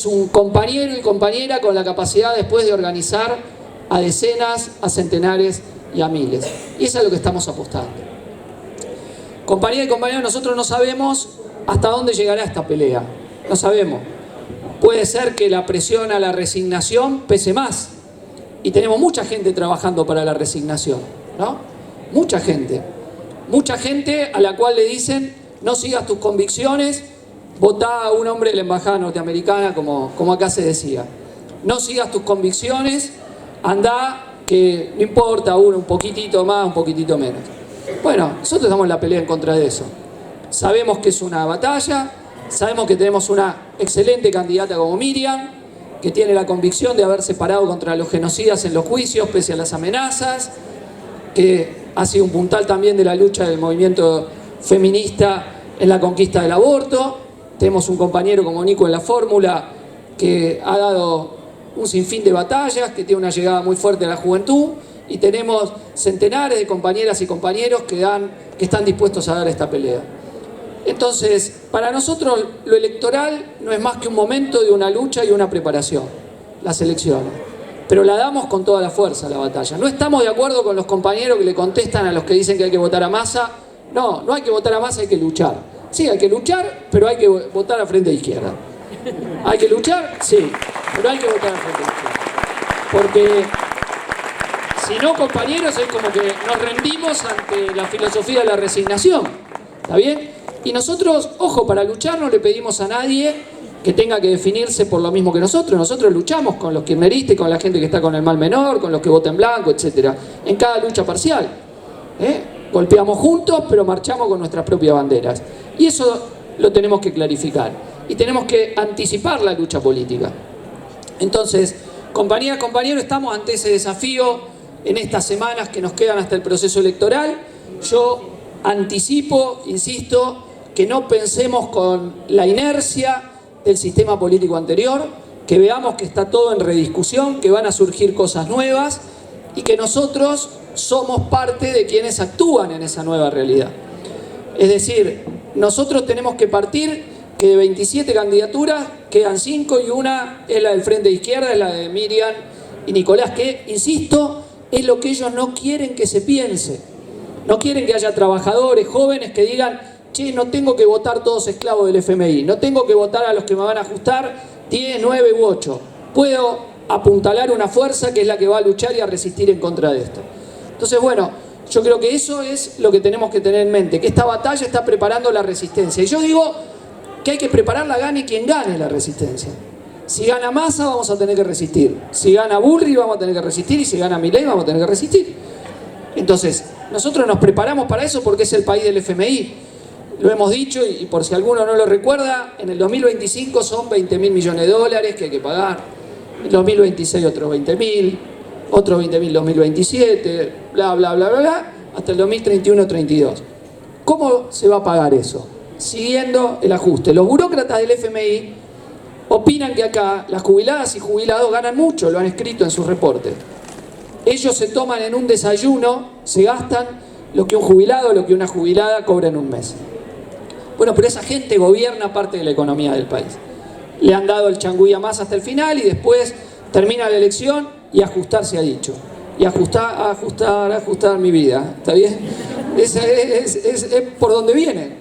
un compañero y compañera con la capacidad después de organizar a decenas, a centenares y a miles. Y eso es lo que estamos apostando. Compañeras y compañeros, nosotros no sabemos hasta dónde llegará esta pelea. No sabemos. Puede ser que la presión a la resignación pese más. Y tenemos mucha gente trabajando para la resignación, ¿no? Mucha gente. Mucha gente a la cual le dicen, no sigas tus convicciones, votá a un hombre de la embajada norteamericana, como acá se decía. No sigas tus convicciones, andá, que no importa uno, un poquitito más, un poquitito menos. Bueno, nosotros estamos en la pelea en contra de eso. Sabemos que es una batalla, sabemos que tenemos una excelente candidata como Miriam, que tiene la convicción de haber separado contra los genocidas en los juicios, pese a las amenazas, que ha sido un puntal también de la lucha del movimiento feminista en la conquista del aborto. Tenemos un compañero como Nico en la fórmula, que ha dado un sinfín de batallas, que tiene una llegada muy fuerte a la juventud, y tenemos centenares de compañeras y compañeros que están dispuestos a dar esta pelea. Entonces, para nosotros lo electoral no es más que un momento de una lucha y una preparación, las elecciones. Pero la damos con toda la fuerza, la batalla. No estamos de acuerdo con los compañeros que le contestan a los que dicen que hay que votar a Massa. No, no hay que votar a Massa, hay que luchar. Sí, hay que luchar, pero hay que votar a Frente de Izquierda. ¿Hay que luchar? Sí, pero hay que votar a Frente de Izquierda. Porque Si no, compañeros, es como que nos rendimos ante la filosofía de la resignación. ¿Está bien? Y nosotros, ojo, para luchar no le pedimos a nadie que tenga que definirse por lo mismo que nosotros. Nosotros luchamos con los kirchneristas, con la gente que está con el mal menor, con los que votan blanco, etc. En cada lucha parcial. Golpeamos juntos, pero marchamos con nuestras propias banderas. Y eso lo tenemos que clarificar. Y tenemos que anticipar la lucha política. Entonces, compañeras, compañeros, estamos ante ese desafío en estas semanas que nos quedan hasta el proceso electoral. Yo anticipo, insisto, que no pensemos con la inercia del sistema político anterior, que veamos que está todo en rediscusión, que van a surgir cosas nuevas y que nosotros somos parte de quienes actúan en esa nueva realidad. Es decir, nosotros tenemos que partir que de 27 candidaturas quedan 5 y una es la del Frente de Izquierda, es la de Miriam y Nicolás, que, insisto, es lo que ellos no quieren que se piense. No quieren que haya trabajadores jóvenes que digan: che, no tengo que votar todos esclavos del FMI, no tengo que votar a los que me van a ajustar 10, 9 u 8. Puedo apuntalar una fuerza que es la que va a luchar y a resistir en contra de esto. Entonces, bueno, yo creo que eso es lo que tenemos que tener en mente, que esta batalla está preparando la resistencia. Y yo digo que hay que prepararla, gane quien gane la resistencia. Si gana Massa, vamos a tener que resistir. Si gana Bullrich, vamos a tener que resistir. Y si gana Milei, vamos a tener que resistir. Entonces, nosotros nos preparamos para eso porque es el país del FMI. Lo hemos dicho, y por si alguno no lo recuerda, en el 2025 son 20.000 millones de dólares que hay que pagar. En 2026 otros 20.000, otros 20.000 en 2027, bla, bla, bla, bla, bla, hasta el 2031-32. ¿Cómo se va a pagar eso? Siguiendo el ajuste. Los burócratas del FMI opinan que acá las jubiladas y jubilados ganan mucho, lo han escrito en sus reportes. Ellos se toman en un desayuno, se gastan lo que un jubilado o lo que una jubilada cobra en un mes. Bueno, pero esa gente gobierna parte de la economía del país. Le han dado el changüí a Massa hasta el final y después termina la elección y ajustar se ha dicho. Y ajustar mi vida. ¿Está bien? Es por donde vienen.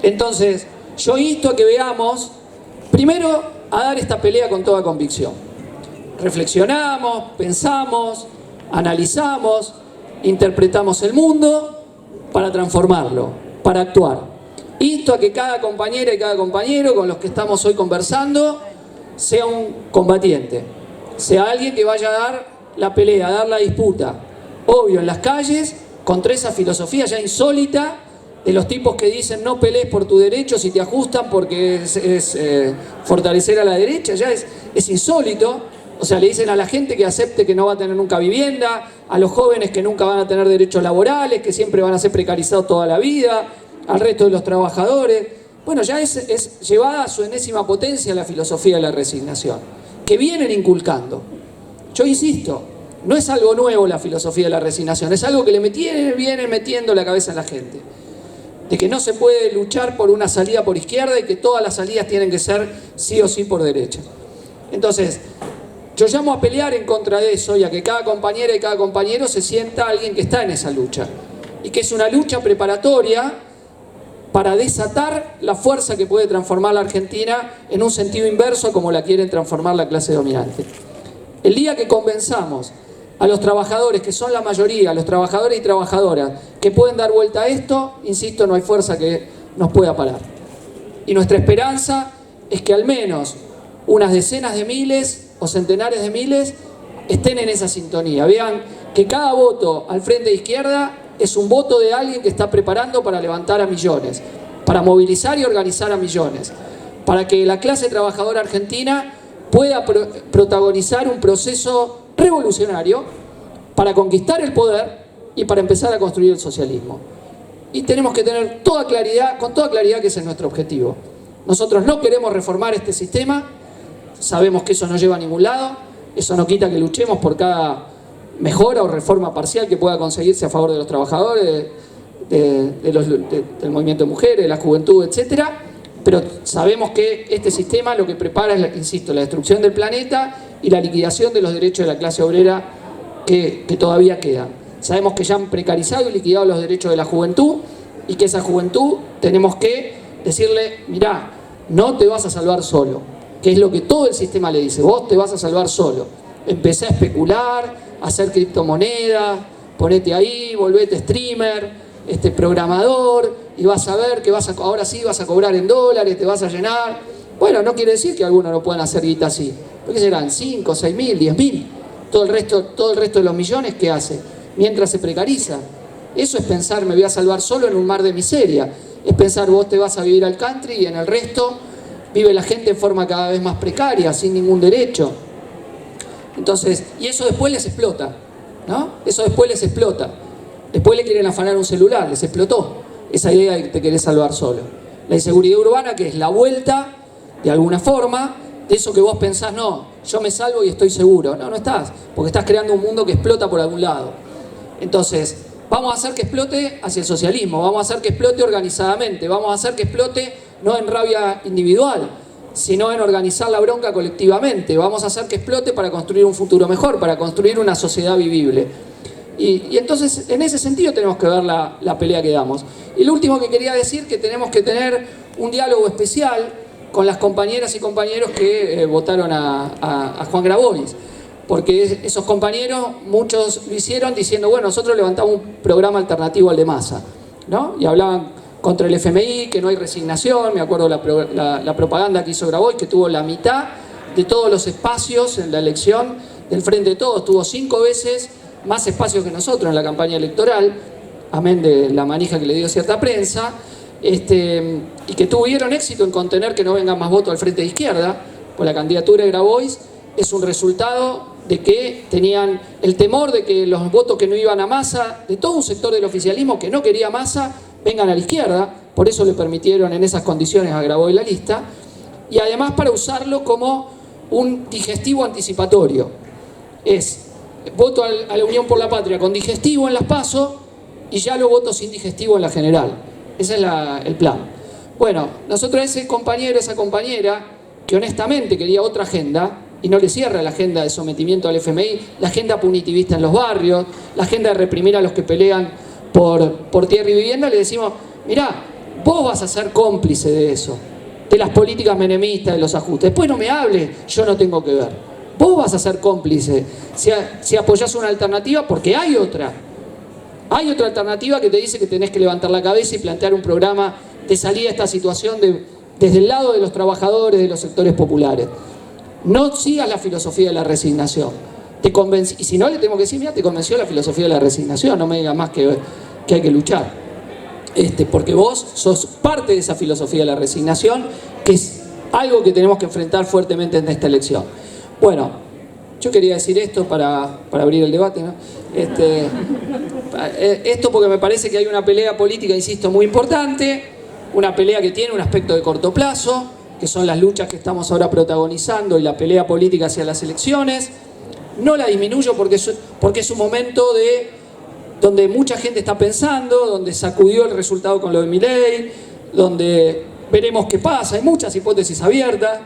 Entonces, yo insto a que veamos, primero, a dar esta pelea con toda convicción. Reflexionamos, pensamos, analizamos, interpretamos el mundo para transformarlo, para actuar. Insto a que cada compañera y cada compañero con los que estamos hoy conversando sea un combatiente, sea alguien que vaya a dar la pelea, a dar la disputa, obvio, en las calles, contra esa filosofía ya insólita de los tipos que dicen no pelees por tu derecho si te ajustan porque es fortalecer a la derecha, ya es insólito. O sea, le dicen a la gente que acepte que no va a tener nunca vivienda, a los jóvenes que nunca van a tener derechos laborales, que siempre van a ser precarizados toda la vida, al resto de los trabajadores. Bueno, ya es llevada a su enésima potencia la filosofía de la resignación, que vienen inculcando. Yo insisto, no es algo nuevo la filosofía de la resignación, es algo que le vienen metiendo la cabeza a la gente. De que no se puede luchar por una salida por izquierda y que todas las salidas tienen que ser sí o sí por derecha. Entonces, yo llamo a pelear en contra de eso y a que cada compañera y cada compañero se sienta alguien que está en esa lucha. Y que es una lucha preparatoria para desatar la fuerza que puede transformar la Argentina en un sentido inverso a como la quieren transformar la clase dominante. El día que convenzamos a los trabajadores, que son la mayoría, a los trabajadores y trabajadoras, que pueden dar vuelta a esto, insisto, no hay fuerza que nos pueda parar. Y nuestra esperanza es que al menos unas decenas de miles o centenares de miles estén en esa sintonía. Vean que cada voto al Frente de Izquierda es un voto de alguien que está preparando para levantar a millones, para movilizar y organizar a millones, para que la clase trabajadora argentina pueda protagonizar un proceso revolucionario para conquistar el poder y para empezar a construir el socialismo. Y tenemos que tener con toda claridad que ese es nuestro objetivo. Nosotros no queremos reformar este sistema, sabemos que eso no lleva a ningún lado, eso no quita que luchemos por cada mejora o reforma parcial que pueda conseguirse a favor de los trabajadores, del movimiento de mujeres, de la juventud, etcétera. Pero sabemos que este sistema lo que prepara es, insisto, la destrucción del planeta y la liquidación de los derechos de la clase obrera que todavía quedan. Sabemos que ya han precarizado y liquidado los derechos de la juventud y que esa juventud tenemos que decirle, mirá, no te vas a salvar solo, que es lo que todo el sistema le dice, vos te vas a salvar solo. empecé a especular, a hacer criptomonedas, ponete ahí, volvete streamer, programador, y vas a ver que ahora sí vas a cobrar en dólares, te vas a llenar. Bueno, no quiere decir que algunos no puedan hacer guita así. ¿Por qué serán 5, 6 mil, 10 mil? Todo el resto de los millones que hace, mientras se precariza. Eso es pensar, me voy a salvar solo en un mar de miseria. Es pensar, vos te vas a vivir al country y en el resto vive la gente en forma cada vez más precaria, sin ningún derecho. Entonces, y eso después les explota, ¿no? Eso después les explota. Después le quieren afanar un celular, les explotó esa idea de que te querés salvar solo. La inseguridad urbana, que es la vuelta, de alguna forma, de eso que vos pensás, no, yo me salvo y estoy seguro. No, no estás, porque estás creando un mundo que explota por algún lado. Entonces, vamos a hacer que explote hacia el socialismo, vamos a hacer que explote organizadamente, vamos a hacer que explote no en rabia individual, sino en organizar la bronca colectivamente. Vamos a hacer que explote para construir un futuro mejor, para construir una sociedad vivible. Y entonces, en ese sentido tenemos que ver la pelea que damos. Y lo último que quería decir, que tenemos que tener un diálogo especial con las compañeras y compañeros que votaron a Juan Grabois. Porque esos compañeros, muchos lo hicieron diciendo, bueno, nosotros levantamos un programa alternativo al de Massa, ¿no? Y hablaban contra el FMI, que no hay resignación. Me acuerdo la propaganda que hizo Grabois, que tuvo la mitad de todos los espacios en la elección del Frente de Todos. Tuvo 5 veces más espacios que nosotros en la campaña electoral, amén de la manija que le dio cierta prensa, y que tuvieron éxito en contener que no vengan más votos al Frente de Izquierda, pues la candidatura de Grabois es un resultado de que tenían el temor de que los votos que no iban a Massa, de todo un sector del oficialismo que no quería Massa, vengan a la izquierda. Por eso le permitieron en esas condiciones a Grabois la lista, y además para usarlo como un digestivo anticipatorio. Es voto a la Unión por la Patria con digestivo en las PASO y ya lo voto sin digestivo en la general. Ese es el plan. Bueno, nosotros a ese compañero, esa compañera que honestamente quería otra agenda, y no le cierra la agenda de sometimiento al FMI, la agenda punitivista en los barrios, la agenda de reprimir a los que pelean por tierra y vivienda, le decimos, mirá, vos vas a ser cómplice de eso, de las políticas menemistas, de los ajustes. Después no me hables, yo no tengo que ver. Vos vas a ser cómplice si apoyás una alternativa, porque hay otra. Hay otra alternativa que te dice que tenés que levantar la cabeza y plantear un programa de salida a esta situación desde el lado de los trabajadores, de los sectores populares. No sigas la filosofía de la resignación. Y si no, le tengo que decir, mira, te convenció la filosofía de la resignación, no me digas más que hay que luchar. Porque vos sos parte de esa filosofía de la resignación, que es algo que tenemos que enfrentar fuertemente en esta elección. Bueno, yo quería decir esto para abrir el debate, ¿no? Esto porque me parece que hay una pelea política, insisto, muy importante, una pelea que tiene un aspecto de corto plazo, que son las luchas que estamos ahora protagonizando y la pelea política hacia las elecciones. No la disminuyo porque es un momento donde mucha gente está pensando, donde sacudió el resultado con lo de Milei, donde veremos qué pasa. Hay muchas hipótesis abiertas,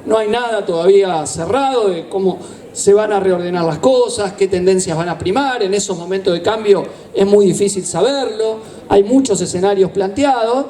no hay nada todavía cerrado de cómo se van a reordenar las cosas, qué tendencias van a primar. En esos momentos de cambio es muy difícil saberlo, hay muchos escenarios planteados,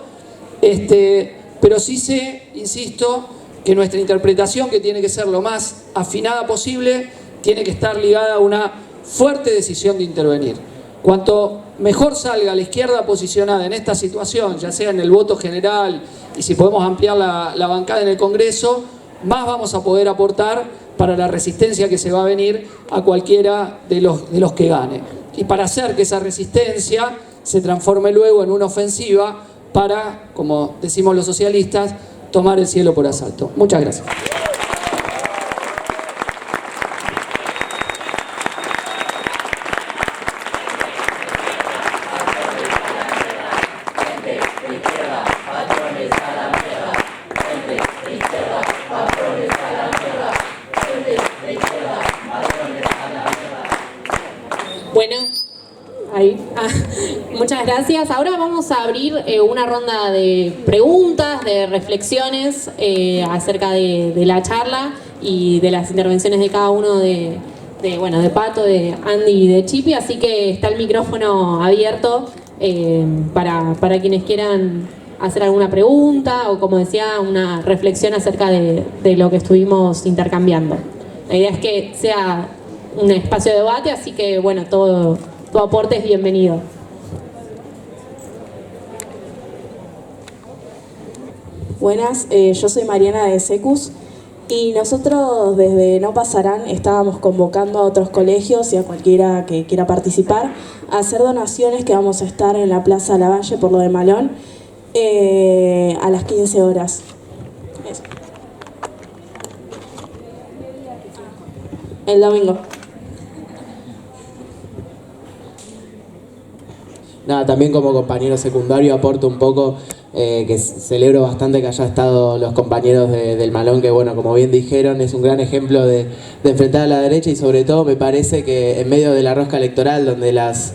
pero sí sé, insisto, que nuestra interpretación, que tiene que ser lo más afinada posible, tiene que estar ligada a una fuerte decisión de intervenir. Cuanto mejor salga la izquierda posicionada en esta situación, ya sea en el voto general y si podemos ampliar la bancada en el Congreso, más vamos a poder aportar para la resistencia que se va a venir a cualquiera de los que gane. Y para hacer que esa resistencia se transforme luego en una ofensiva para, como decimos los socialistas, tomar el cielo por asalto. Muchas gracias. Bueno, ahí. Muchas gracias. Ahora vamos a abrir una ronda de preguntas, de reflexiones acerca de la charla y de las intervenciones de cada uno de Pato, de Andy y de Chipi. Así que está el micrófono abierto para quienes quieran hacer alguna pregunta o, como decía, una reflexión acerca de lo que estuvimos intercambiando. la idea es que sea un espacio de debate, así que bueno, todo aporte es bienvenido. Buenas, yo soy Mariana de Secus y nosotros desde No Pasarán estábamos convocando a otros colegios y a cualquiera que quiera participar a hacer donaciones, que vamos a estar en la Plaza Lavalle por lo de Malón a las 15 horas. Eso. El domingo. Nada, también como compañero secundario aporto un poco que celebro bastante que haya estado los compañeros del Malón, que bueno, como bien dijeron, es un gran ejemplo de enfrentar a la derecha, y sobre todo me parece que en medio de la rosca electoral, donde las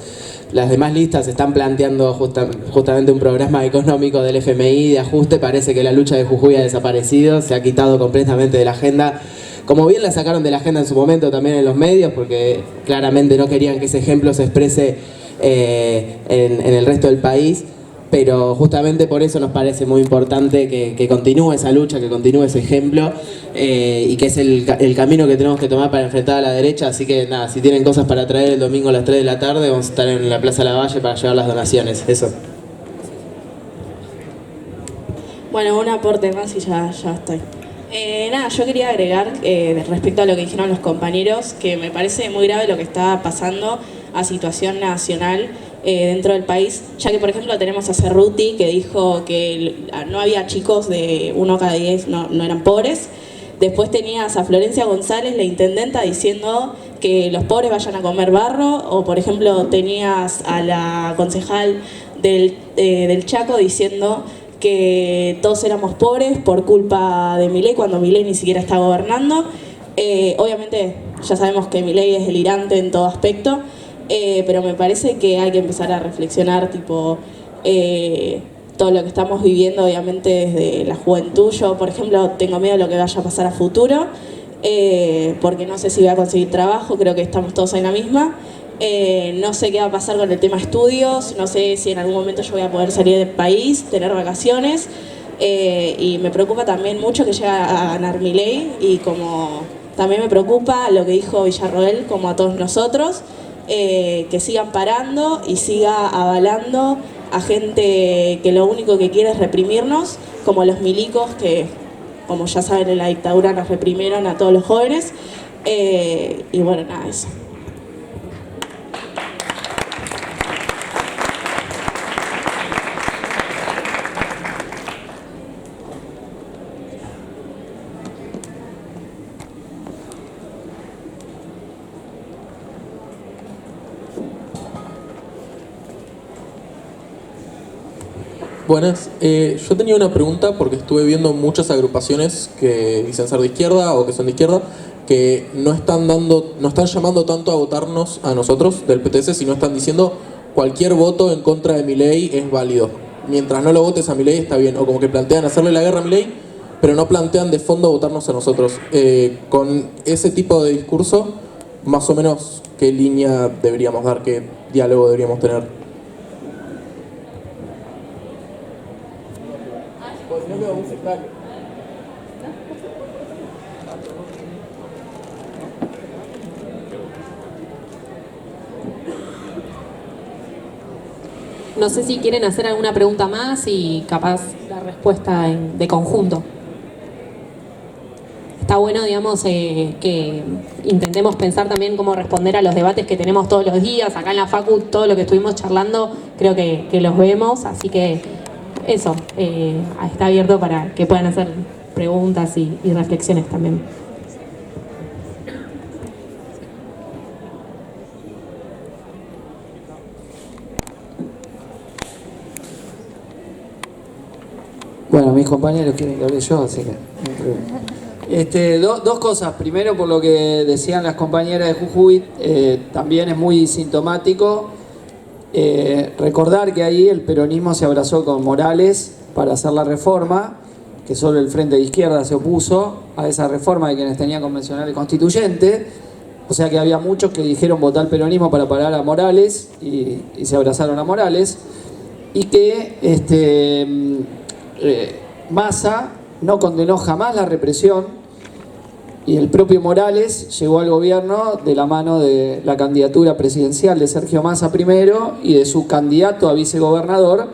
demás listas están planteando justamente un programa económico del FMI de ajuste, parece que la lucha de Jujuy ha desaparecido, se ha quitado completamente de la agenda. Como bien la sacaron de la agenda en su momento también en los medios, porque claramente no querían que ese ejemplo se exprese en el resto del país, pero justamente por eso nos parece muy importante que continúe esa lucha, que continúe ese ejemplo, y que es el camino que tenemos que tomar para enfrentar a la derecha. Así que nada, si tienen cosas para traer el domingo a las 3 de la tarde, vamos a estar en la Plaza Lavalle para llevar las donaciones. Eso. Bueno, un aporte más y ya estoy. Nada, yo quería agregar respecto a lo que dijeron los compañeros, que me parece muy grave lo que está pasando a situación nacional dentro del país, ya que por ejemplo tenemos a Cerruti, que dijo que no había chicos de 1 cada 10 no eran pobres. Después tenías a Florencia González, la intendenta, diciendo que los pobres vayan a comer barro, o por ejemplo tenías a la concejal del Chaco diciendo que todos éramos pobres por culpa de Milei, cuando Milei ni siquiera está gobernando. Obviamente ya sabemos que Milei es delirante en todo aspecto, pero me parece que hay que empezar a reflexionar todo lo que estamos viviendo, obviamente desde la juventud. Yo, por ejemplo, tengo miedo de lo que vaya a pasar a futuro, porque no sé si voy a conseguir trabajo, creo que estamos todos en la misma. No sé qué va a pasar con el tema estudios, no sé si en algún momento yo voy a poder salir del país, tener vacaciones, y me preocupa también mucho que llegue a ganar Milei, y como también me preocupa lo que dijo Villarroel, como a todos nosotros, que sigan parando y siga avalando a gente que lo único que quiere es reprimirnos, como los milicos que, como ya saben, en la dictadura nos reprimieron a todos los jóvenes, y bueno, nada, eso. Buenas, yo tenía una pregunta porque estuve viendo muchas agrupaciones que dicen ser de izquierda o que son de izquierda, que no están llamando tanto a votarnos a nosotros del PTS, sino están diciendo cualquier voto en contra de Milei es válido. Mientras no lo votes a Milei está bien, o como que plantean hacerle la guerra a Milei, pero no plantean de fondo votarnos a nosotros. Con ese tipo de discurso, más o menos, ¿qué línea deberíamos dar? ¿Qué diálogo deberíamos tener? No sé si quieren hacer alguna pregunta más y capaz la respuesta de conjunto. Está bueno, digamos, que intentemos pensar también cómo responder a los debates que tenemos todos los días. Acá en la Facu, todo lo que estuvimos charlando, creo que los vemos, así que eso, está abierto para que puedan hacer preguntas y reflexiones también. Bueno, mis compañeros quieren que hable yo, así que... dos cosas. Primero, por lo que decían las compañeras de Jujuy, también es muy sintomático recordar que ahí el peronismo se abrazó con Morales para hacer la reforma, que solo el Frente de Izquierda se opuso a esa reforma de quienes tenían convencional constituyente. O sea que había muchos que dijeron votar el peronismo para parar a Morales y se abrazaron a Morales. Y que Massa no condenó jamás la represión y el propio Morales llegó al gobierno de la mano de la candidatura presidencial de Sergio Massa primero y de su candidato a vicegobernador,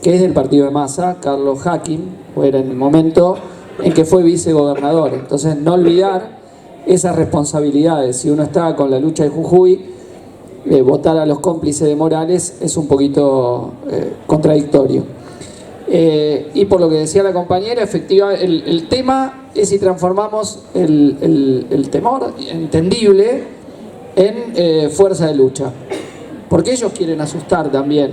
que es del partido de Massa, Carlos Hacking, o era en el momento en que fue vicegobernador. Entonces, no olvidar esas responsabilidades. Si uno está con la lucha de Jujuy, votar a los cómplices de Morales es un poquito contradictorio. Y por lo que decía la compañera, efectivamente, el tema es si transformamos el temor entendible en fuerza de lucha. Porque ellos quieren asustar también.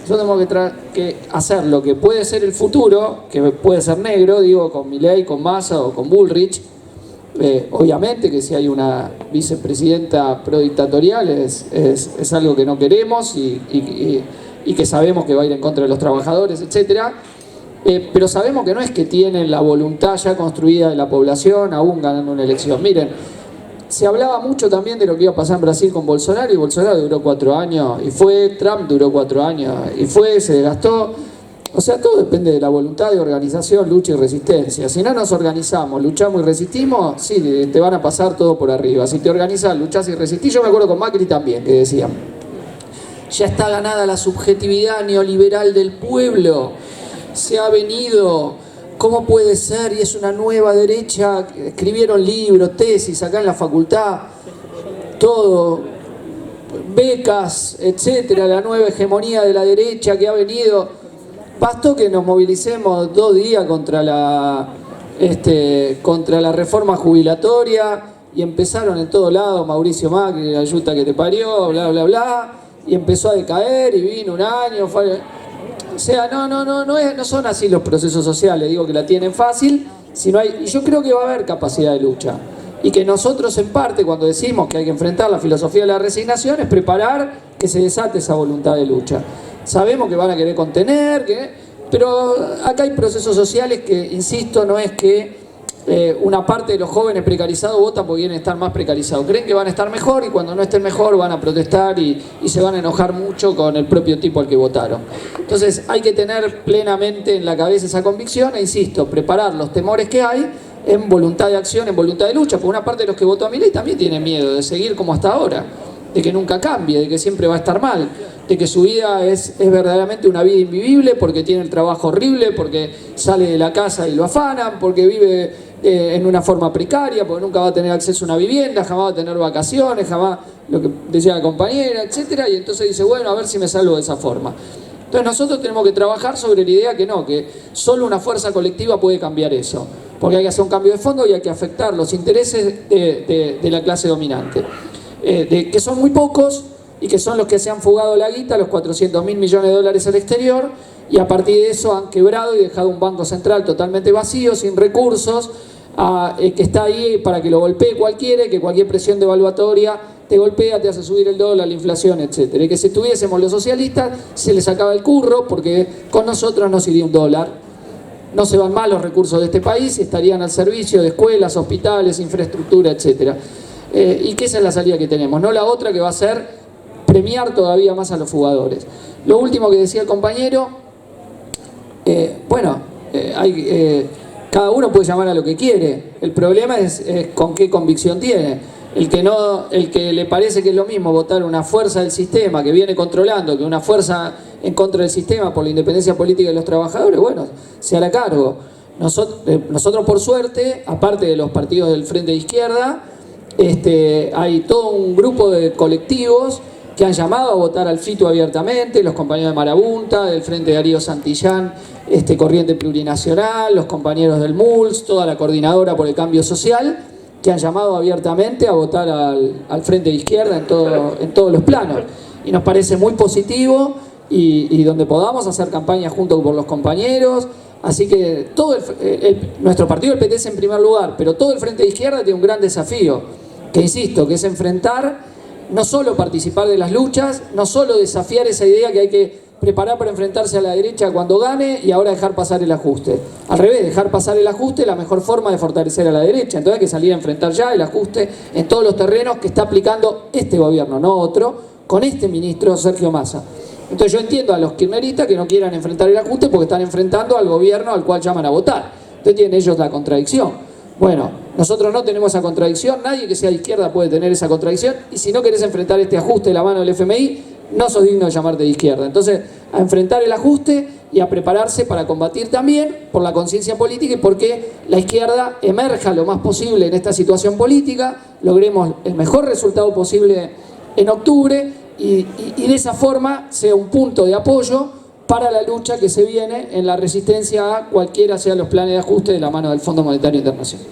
Nosotros tenemos que hacer lo que puede ser el futuro, que puede ser negro, digo, con Milei, con Massa o con Bullrich. Obviamente que si hay una vicepresidenta prodictatorial es algo que no queremos y que sabemos que va a ir en contra de los trabajadores, etcétera. Pero sabemos que no es que tienen la voluntad ya construida de la población aún ganando una elección. Miren, se hablaba mucho también de lo que iba a pasar en Brasil con Bolsonaro, y Bolsonaro duró 4 años, y Trump duró 4 años, y se desgastó. O sea, todo depende de la voluntad de organización, lucha y resistencia. Si no nos organizamos, luchamos y resistimos, sí, te van a pasar todo por arriba. Si te organizas, luchás y resistís. Yo me acuerdo con Macri también, que decían, ya está ganada la subjetividad neoliberal del pueblo, se ha venido, ¿cómo puede ser? Y es una nueva derecha, escribieron libros, tesis acá en la facultad, todo, becas, etcétera, la nueva hegemonía de la derecha que ha venido. Bastó que nos movilicemos 2 días contra la reforma jubilatoria y empezaron en todos lados, Mauricio Macri, la yuta que te parió, bla, bla, bla, y empezó a decaer y vino un año. O sea, no son así los procesos sociales, digo que la tienen fácil, y yo creo que va a haber capacidad de lucha. Y que nosotros en parte, cuando decimos que hay que enfrentar la filosofía de la resignación, es preparar que se desate esa voluntad de lucha. Sabemos que van a querer contener, pero acá hay procesos sociales que, insisto, no es que una parte de los jóvenes precarizados votan porque quieren estar más precarizados. Creen que van a estar mejor y cuando no estén mejor van a protestar y se van a enojar mucho con el propio tipo al que votaron. Entonces hay que tener plenamente en la cabeza esa convicción e, insisto, preparar los temores que hay en voluntad de acción, en voluntad de lucha. Porque una parte de los que votó a Milei también tiene miedo de seguir como hasta ahora, de que nunca cambie, de que siempre va a estar mal, de que su vida es verdaderamente una vida invivible porque tiene el trabajo horrible, porque sale de la casa y lo afanan, porque vive en una forma precaria, porque nunca va a tener acceso a una vivienda, jamás va a tener vacaciones, jamás, lo que decía la compañera, etcétera, y entonces dice, bueno, a ver si me salvo de esa forma. Entonces nosotros tenemos que trabajar sobre la idea que solo una fuerza colectiva puede cambiar eso, porque hay que hacer un cambio de fondo y hay que afectar los intereses de la clase dominante, que son muy pocos y que son los que se han fugado la guita, los 400.000 millones de dólares al exterior, y a partir de eso han quebrado y dejado un banco central totalmente vacío, sin recursos, que está ahí para que lo golpee cualquiera, y que cualquier presión devaluatoria te golpea, te hace subir el dólar, la inflación, etc. Y que si tuviésemos los socialistas, se les acaba el curro, porque con nosotros no se iría un dólar. No se van mal los recursos de este país y estarían al servicio de escuelas, hospitales, infraestructura, etc. Y que esa es la salida que tenemos, no la otra que va a ser premiar todavía más a los fugadores. Lo último que decía el compañero, cada uno puede llamar a lo que quiere, el problema es con qué convicción tiene. El que le parece que es lo mismo votar una fuerza del sistema que viene controlando que una fuerza en contra del sistema por la independencia política de los trabajadores, bueno, se hará cargo. Nosotros por suerte, aparte de los partidos del Frente de Izquierda, hay todo un grupo de colectivos que han llamado a votar al FITU abiertamente, los compañeros de Marabunta, del Frente Darío Santillán, Corriente Plurinacional, los compañeros del MULS, toda la coordinadora por el cambio social, que han llamado abiertamente a votar al Frente de Izquierda en todos los planos. Y nos parece muy positivo y donde podamos hacer campaña junto con los compañeros. Así que nuestro partido, el PTS en primer lugar, pero todo el Frente de Izquierda tiene un gran desafío, que insisto, que es enfrentar, no solo participar de las luchas, no solo desafiar esa idea que hay que preparar para enfrentarse a la derecha cuando gane y ahora dejar pasar el ajuste. Al revés, dejar pasar el ajuste es la mejor forma de fortalecer a la derecha. Entonces hay que salir a enfrentar ya el ajuste en todos los terrenos que está aplicando este gobierno, no otro, con este ministro Sergio Massa. Entonces yo entiendo a los kirchneristas que no quieran enfrentar el ajuste porque están enfrentando al gobierno al cual llaman a votar. Entonces tienen ellos la contradicción. Bueno, Nosotros no tenemos esa contradicción, nadie que sea de izquierda puede tener esa contradicción, y si no querés enfrentar este ajuste de la mano del FMI, no sos digno de llamarte de izquierda. Entonces, a enfrentar el ajuste y a prepararse para combatir también por la conciencia política y porque la izquierda emerja lo más posible en esta situación política, logremos el mejor resultado posible en octubre y de esa forma sea un punto de apoyo para la lucha que se viene en la resistencia a cualquiera sean los planes de ajuste de la mano del Fondo Monetario Internacional.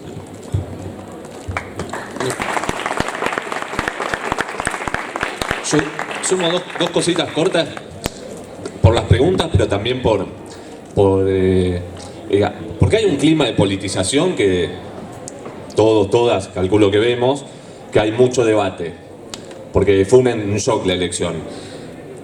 Yo sumo dos cositas cortas por las preguntas, pero también porque hay un clima de politización que todas, calculo que vemos, que hay mucho debate, porque fue un shock la elección.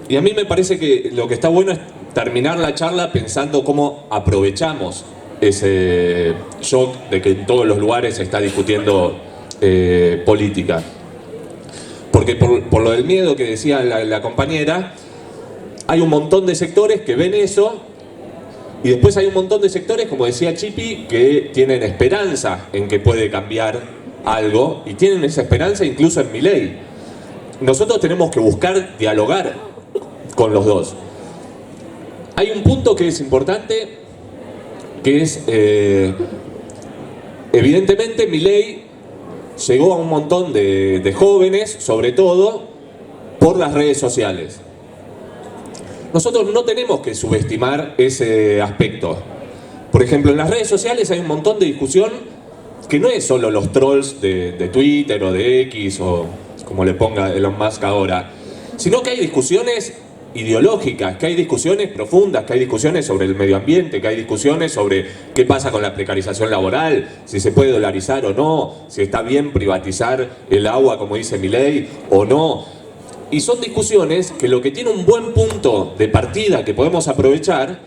Y a mí me parece que lo que está bueno es terminar la charla pensando cómo aprovechamos ese shock de que en todos los lugares se está discutiendo política. Porque por lo del miedo que decía la compañera, hay un montón de sectores que ven eso y después hay un montón de sectores, como decía Chipi, que tienen esperanza en que puede cambiar algo y tienen esa esperanza incluso en Milei. Nosotros tenemos que buscar dialogar con los dos. Hay un punto que es importante, que es, evidentemente Milei llegó a un montón de jóvenes, sobre todo por las redes sociales. Nosotros no tenemos que subestimar ese aspecto. Por ejemplo, en las redes sociales hay un montón de discusión que no es solo los trolls de Twitter o de X o como le ponga Elon Musk ahora, sino que hay discusiones ideológicas, que hay discusiones profundas, que hay discusiones sobre el medio ambiente, que hay discusiones sobre qué pasa con la precarización laboral, si se puede dolarizar o no, si está bien privatizar el agua como dice Milei o no. Y son discusiones que lo que tiene un buen punto de partida que podemos aprovechar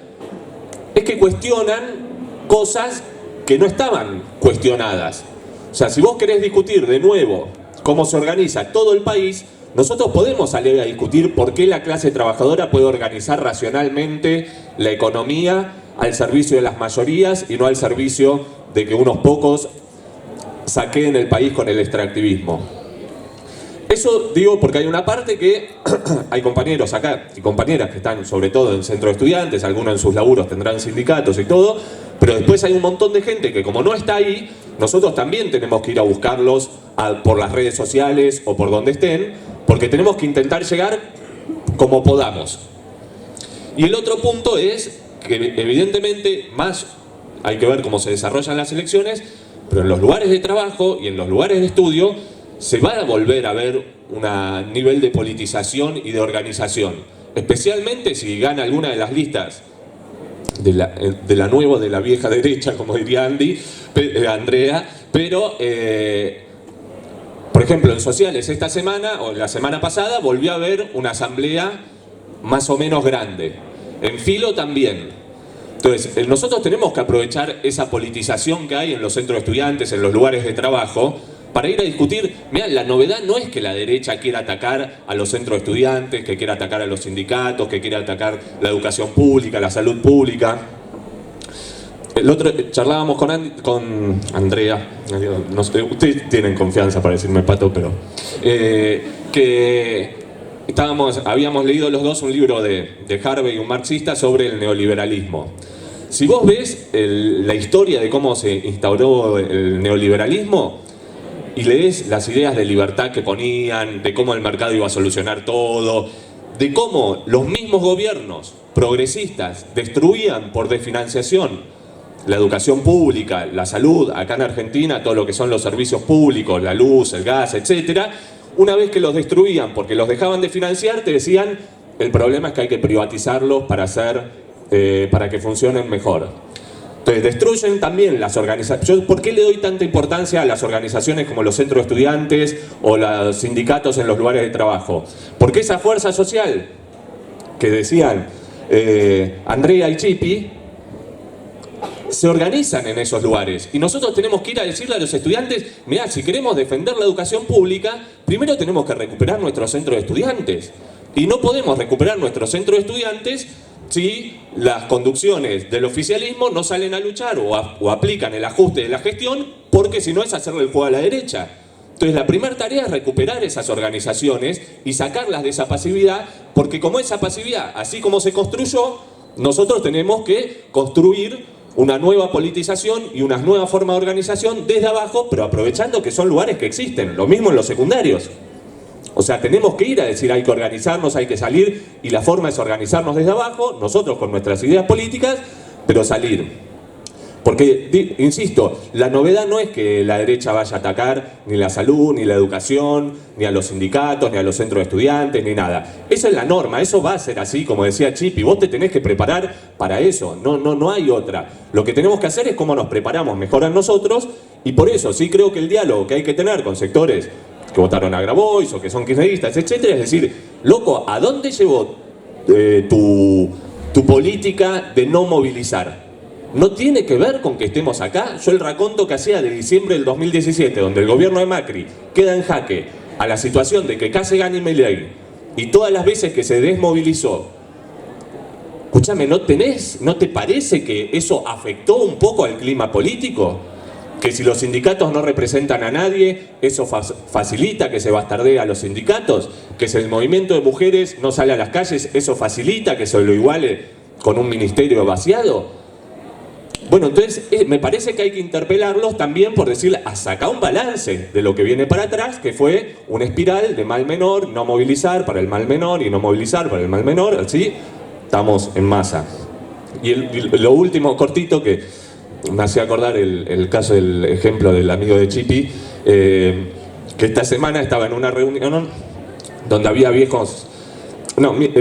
es que cuestionan cosas que no estaban cuestionadas. O sea, si vos querés discutir de nuevo cómo se organiza todo el país, nosotros podemos salir a discutir por qué la clase trabajadora puede organizar racionalmente la economía al servicio de las mayorías y no al servicio de que unos pocos saqueen el país con el extractivismo. Eso digo porque hay una parte que hay compañeros acá y compañeras que están sobre todo en centro de estudiantes, algunos en sus laburos tendrán sindicatos y todo, pero después hay un montón de gente que como no está ahí, nosotros también tenemos que ir a buscarlos por las redes sociales o por donde estén, porque tenemos que intentar llegar como podamos. Y el otro punto es que evidentemente más hay que ver cómo se desarrollan las elecciones, pero en los lugares de trabajo y en los lugares de estudio se va a volver a ver un nivel de politización y de organización, especialmente si gana alguna de las listas de la nueva o de la vieja derecha, como diría Andrea, pero por ejemplo en sociales esta semana o la semana pasada volvió a haber una asamblea más o menos grande, en Filo también. Entonces nosotros tenemos que aprovechar esa politización que hay en los centros de estudiantes, en los lugares de trabajo, para ir a discutir. Mirá, la novedad no es que la derecha quiera atacar a los centros de estudiantes, que quiera atacar a los sindicatos, que quiera atacar la educación pública, la salud pública. El otro, charlábamos con Andrea, no sé, ustedes tienen confianza para decirme Pato, pero que habíamos leído los dos un libro de Harvey, un marxista, sobre el neoliberalismo. Si vos ves la historia de cómo se instauró el neoliberalismo, y lees las ideas de libertad que ponían, de cómo el mercado iba a solucionar todo, de cómo los mismos gobiernos progresistas destruían por desfinanciación la educación pública, la salud, acá en Argentina todo lo que son los servicios públicos, la luz, el gas, etc. Una vez que los destruían porque los dejaban de financiar, te decían el problema es que hay que privatizarlos para que funcionen mejor. Entonces destruyen también las organizaciones. ¿Por qué le doy tanta importancia a las organizaciones como los centros de estudiantes o los sindicatos en los lugares de trabajo? Porque esa fuerza social que decían Andrea y Chipi se organizan en esos lugares. Y nosotros tenemos que ir a decirle a los estudiantes, mirá, si queremos defender la educación pública, primero tenemos que recuperar nuestro centro de estudiantes. Y no podemos recuperar nuestro centro de estudiantes si las conducciones del oficialismo no salen a luchar o aplican el ajuste de la gestión, porque si no es hacerle el juego a la derecha. Entonces la primera tarea es recuperar esas organizaciones y sacarlas de esa pasividad, porque como esa pasividad, así como se construyó, nosotros tenemos que construir una nueva politización y una nueva forma de organización desde abajo, pero aprovechando que son lugares que existen, lo mismo en los secundarios. O sea, tenemos que ir a decir hay que organizarnos, hay que salir, y la forma es organizarnos desde abajo, nosotros con nuestras ideas políticas, pero salir. Porque, insisto, la novedad no es que la derecha vaya a atacar ni la salud, ni la educación, ni a los sindicatos, ni a los centros de estudiantes, ni nada. Esa es la norma, eso va a ser así, como decía Chip, y vos te tenés que preparar para eso, no hay otra. Lo que tenemos que hacer es cómo nos preparamos mejor a nosotros, y por eso sí creo que el diálogo que hay que tener con sectores que votaron a Grabois o que son kirchneristas, etcétera, es decir, loco, ¿a dónde llevó tu política de no movilizar? No tiene que ver con que estemos acá. Yo el raconto que hacía de diciembre del 2017, donde el gobierno de Macri queda en jaque a la situación de que casi gane Milei, y todas las veces que se desmovilizó, escúchame, ¿no te parece que eso afectó un poco al clima político? Que si los sindicatos no representan a nadie, eso facilita que se bastardee a los sindicatos. Que si el movimiento de mujeres no sale a las calles, eso facilita que se lo iguale con un ministerio vaciado. Bueno, entonces me parece que hay que interpelarlos también por decirle, a sacar un balance de lo que viene para atrás, que fue una espiral de mal menor, no movilizar para el mal menor y no movilizar para el mal menor, así estamos en masa. Y lo último cortito que me hacía acordar el caso, el ejemplo del amigo de Chipi, que esta semana estaba en una reunión donde había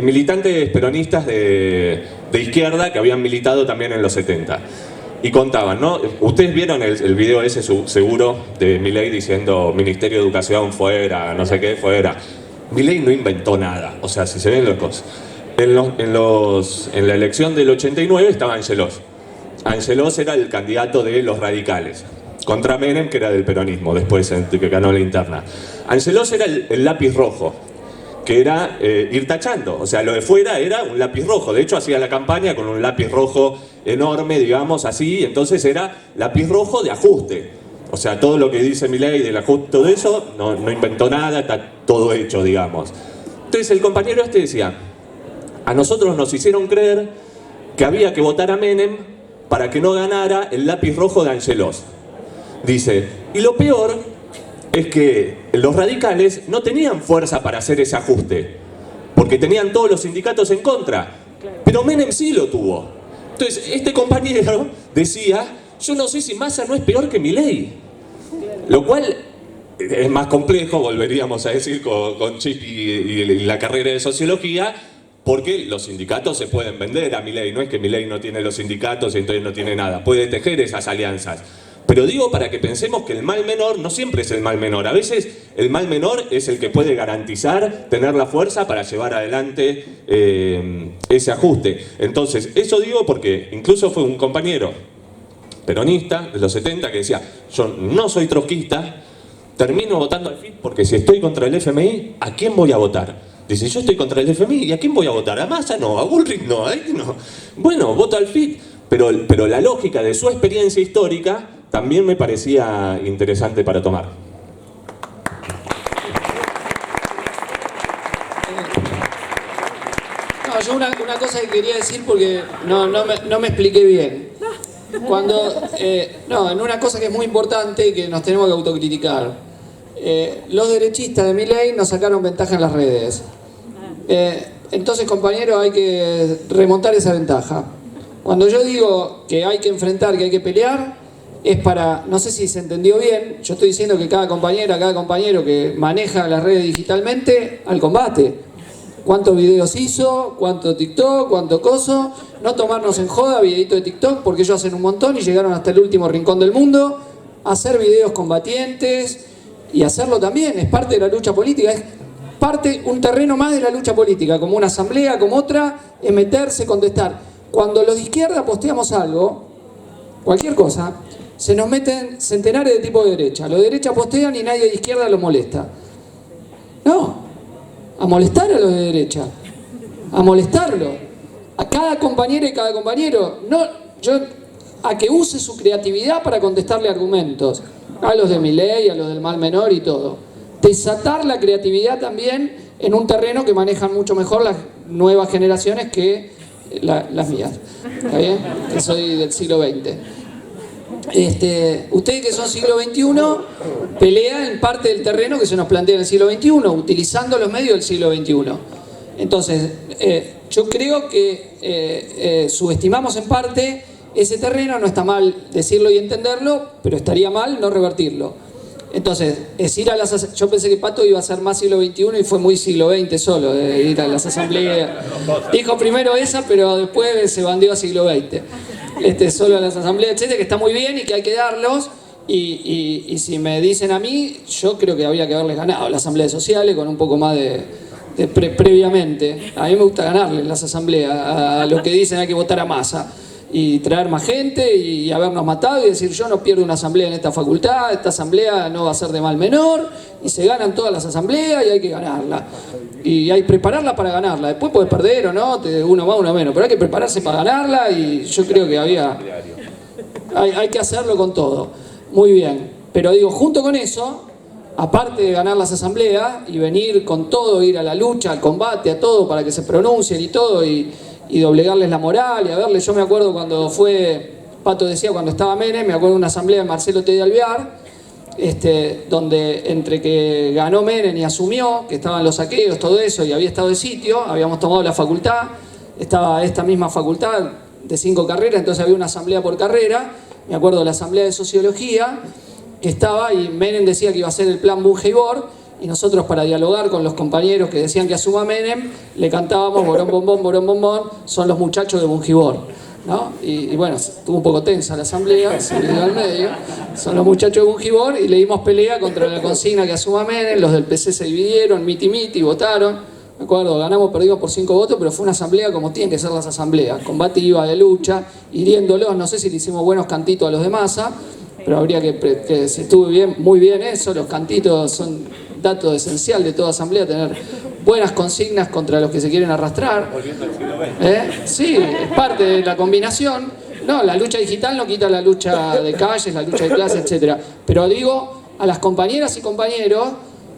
militantes peronistas de izquierda que habían militado también en los 70. Y contaban, ¿no? Ustedes vieron el video ese seguro de Milei diciendo Ministerio de Educación fuera, no sé qué, fuera. Milei no inventó nada, o sea, si se ven las cosas. En la elección del 89 estaba Angelós. Angelós era el candidato de los radicales, contra Menem, que era del peronismo, después que ganó la interna. Angelós era el lápiz rojo, que era ir tachando, o sea, lo de fuera era un lápiz rojo. De hecho, hacía la campaña con un lápiz rojo enorme, digamos, así, entonces era lápiz rojo de ajuste. O sea, todo lo que dice Milei del ajuste, todo eso, no inventó nada, está todo hecho, digamos. Entonces el compañero este decía, a nosotros nos hicieron creer que había que votar a Menem para que no ganara el lápiz rojo de Angelós. Dice, y lo peor es que los radicales no tenían fuerza para hacer ese ajuste, porque tenían todos los sindicatos en contra, pero Menem sí lo tuvo. Entonces, este compañero decía, yo no sé si Massa no es peor que Milei, lo cual es más complejo, volveríamos a decir, con Chip y la carrera de sociología, porque los sindicatos se pueden vender a Milei, no es que Milei no tiene los sindicatos y entonces no tiene nada, puede tejer esas alianzas. Pero digo para que pensemos que el mal menor no siempre es el mal menor. A veces el mal menor es el que puede garantizar tener la fuerza para llevar adelante ese ajuste. Entonces, eso digo porque incluso fue un compañero peronista de los 70 que decía, yo no soy trotskista, termino votando al FIT porque si estoy contra el FMI, ¿a quién voy a votar? Dice, yo estoy contra el FMI, ¿y a quién voy a votar? ¿A Massa? No, a Bullrich no, a este no. Bueno, voto al FIT, pero la lógica de su experiencia histórica también me parecía interesante para tomar. No, yo una cosa que quería decir porque no me expliqué bien. En una cosa que es muy importante y que nos tenemos que autocriticar. Los derechistas de Milei nos sacaron ventaja en las redes. Entonces, compañeros, hay que remontar esa ventaja. Cuando yo digo que hay que enfrentar, que hay que pelear, es para, no sé si se entendió bien, yo estoy diciendo que cada compañero que maneja las redes digitalmente, al combate. ¿Cuántos videos hizo? ¿Cuánto TikTok? ¿Cuánto coso? No tomarnos en joda videito de TikTok, porque ellos hacen un montón y llegaron hasta el último rincón del mundo. Hacer videos combatientes y hacerlo también, es parte de la lucha política, es un terreno más de la lucha política, como una asamblea, como otra, es meterse, contestar. Cuando los de izquierda posteamos algo, cualquier cosa, se nos meten centenares de tipos de derecha. Los de derecha postean y nadie de izquierda lo molesta. No, a molestar a los de derecha, a molestarlo. a cada compañera y cada compañero, a que use su creatividad para contestarle argumentos, a los de Milei, a los del mal menor y todo. Desatar la creatividad también en un terreno que manejan mucho mejor las nuevas generaciones que las mías, ¿está bien? Que soy del siglo XX. Ustedes que son siglo XXI, pelean en parte del terreno que se nos plantea en el siglo XXI, utilizando los medios del siglo XXI. Entonces, yo creo que subestimamos en parte ese terreno, no está mal decirlo y entenderlo, pero estaría mal no revertirlo. Entonces, yo pensé que Pato iba a ser más siglo XXI y fue muy siglo XX solo, ir a las asambleas. Dijo primero esa, pero después se bandeó a siglo XX. Solo a las asambleas, etcétera, que está muy bien y que hay que darlos. Y si me dicen a mí, yo creo que habría que haberles ganado las asambleas sociales con un poco más previamente. A mí me gusta ganarles las asambleas, a los que dicen hay que votar a masa y traer más gente y habernos matado y decir yo no pierdo una asamblea en esta facultad, esta asamblea no va a ser de mal menor, y se ganan todas las asambleas y hay que ganarla. Y hay que prepararla para ganarla. Después puedes perder o no, uno más, uno menos, pero hay que prepararse para ganarla y yo creo que hay que hacerlo con todo. Muy bien. Pero digo, junto con eso, aparte de ganar las asambleas y venir con todo, ir a la lucha, al combate, a todo para que se pronuncien y todo y doblegarles la moral y a verles. Yo me acuerdo cuando Pato decía cuando estaba Menem, me acuerdo de una asamblea de Marcelo T. de Alvear, donde entre que ganó Menem y asumió, que estaban los saqueos, todo eso, y había estado de sitio, habíamos tomado la facultad, estaba esta misma facultad de 5 carreras, entonces había una asamblea por carrera. Me acuerdo de la asamblea de sociología, que estaba, y Menem decía que iba a ser el plan Bunge-Ibor, y nosotros para dialogar con los compañeros que decían que asuma Menem, le cantábamos borón bombón, son los muchachos de Bunge-Ibor, ¿no? Y bueno, estuvo un poco tensa la asamblea, se le dio al medio, son los muchachos de Bunge-Ibor, y le dimos pelea contra la consigna que asuma Menem, los del PC se dividieron, miti, votaron, me acuerdo, ganamos, perdimos por 5 votos, pero fue una asamblea como tienen que ser las asambleas, combativa, de lucha, hiriéndolos, no sé si le hicimos buenos cantitos a los de Massa, pero habría que si estuvo bien, muy bien eso, los cantitos son dato esencial de toda asamblea, tener buenas consignas contra los que se quieren arrastrar. Volviendo al siglo XX. Sí, es parte de la combinación. No, la lucha digital no quita la lucha de calles, la lucha de clase, etc. Pero digo a las compañeras y compañeros,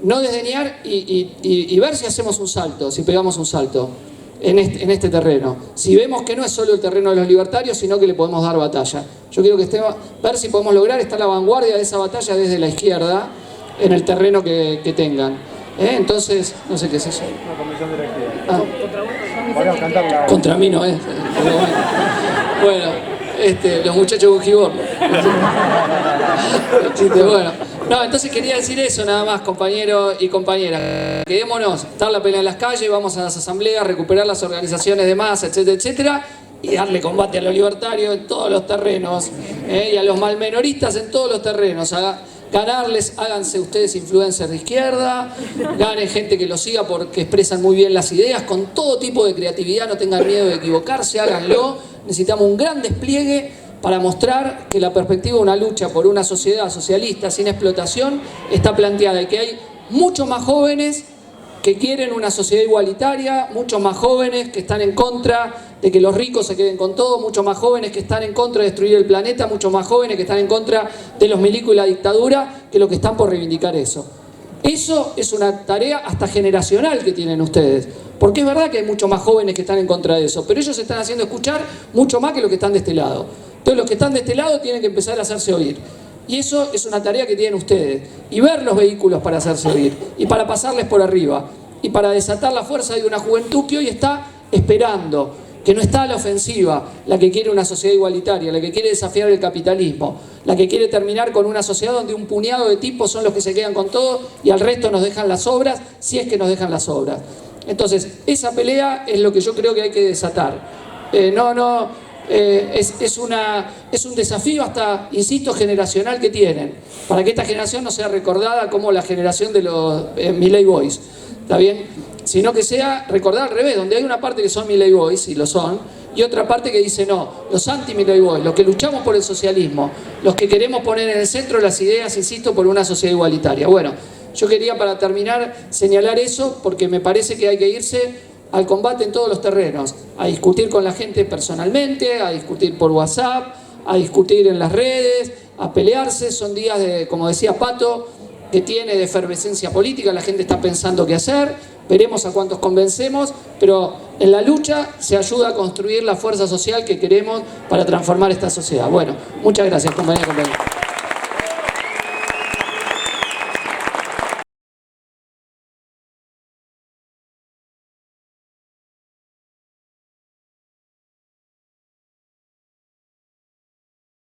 no desdeñar y ver si hacemos un salto, si pegamos un salto en este terreno. Si vemos que no es solo el terreno de los libertarios, sino que le podemos dar batalla. Yo quiero que ver si podemos lograr estar a la vanguardia de esa batalla desde la izquierda, en el terreno que tengan. Entonces, no sé qué es eso. Una comisión directiva. Contra mí no es. Bueno, los muchachos de Bujibor. Bueno. No, entonces quería decir eso nada más, compañeros y compañeras. Quedémonos, dar la pelea en las calles, vamos a las asambleas, recuperar las organizaciones de masa, etcétera, etcétera, y darle combate a los libertarios en todos los terrenos, y a los malmenoristas en todos los terrenos. Ganarles, háganse ustedes influencers de izquierda, ganen gente que los siga porque expresan muy bien las ideas, con todo tipo de creatividad, no tengan miedo de equivocarse, háganlo. Necesitamos un gran despliegue para mostrar que la perspectiva de una lucha por una sociedad socialista sin explotación está planteada y que hay muchos más jóvenes que quieren una sociedad igualitaria, muchos más jóvenes que están en contra de que los ricos se queden con todo, muchos más jóvenes que están en contra de destruir el planeta, muchos más jóvenes que están en contra de los milicos y la dictadura, que los que están por reivindicar eso. Eso es una tarea hasta generacional que tienen ustedes, porque es verdad que hay muchos más jóvenes que están en contra de eso, pero ellos se están haciendo escuchar mucho más que los que están de este lado. Entonces los que están de este lado tienen que empezar a hacerse oír. Y eso es una tarea que tienen ustedes. Y ver los vehículos para hacerse oír. Y para pasarles por arriba. Y para desatar la fuerza de una juventud que hoy está esperando. Que no está a la ofensiva. La que quiere una sociedad igualitaria. La que quiere desafiar el capitalismo. La que quiere terminar con una sociedad donde un puñado de tipos son los que se quedan con todo. Y al resto nos dejan las obras. Si es que nos dejan las obras. Entonces, esa pelea es lo que yo creo que hay que desatar. Es un desafío hasta, insisto, generacional que tienen, para que esta generación no sea recordada como la generación de los Milei Boys, ¿está bien? Sino que sea recordada al revés, donde hay una parte que son Milei Boys, y lo son, y otra parte que dice no, los anti-Milei Boys, los que luchamos por el socialismo, los que queremos poner en el centro las ideas, insisto, por una sociedad igualitaria. Bueno, yo quería para terminar señalar eso, porque me parece que hay que irse al combate en todos los terrenos, a discutir con la gente personalmente, a discutir por WhatsApp, a discutir en las redes, a pelearse. Son días de, como decía Pato, que tiene de efervescencia política, la gente está pensando qué hacer, veremos a cuántos convencemos, pero en la lucha se ayuda a construir la fuerza social que queremos para transformar esta sociedad. Bueno, muchas gracias, compañeros y compañeras.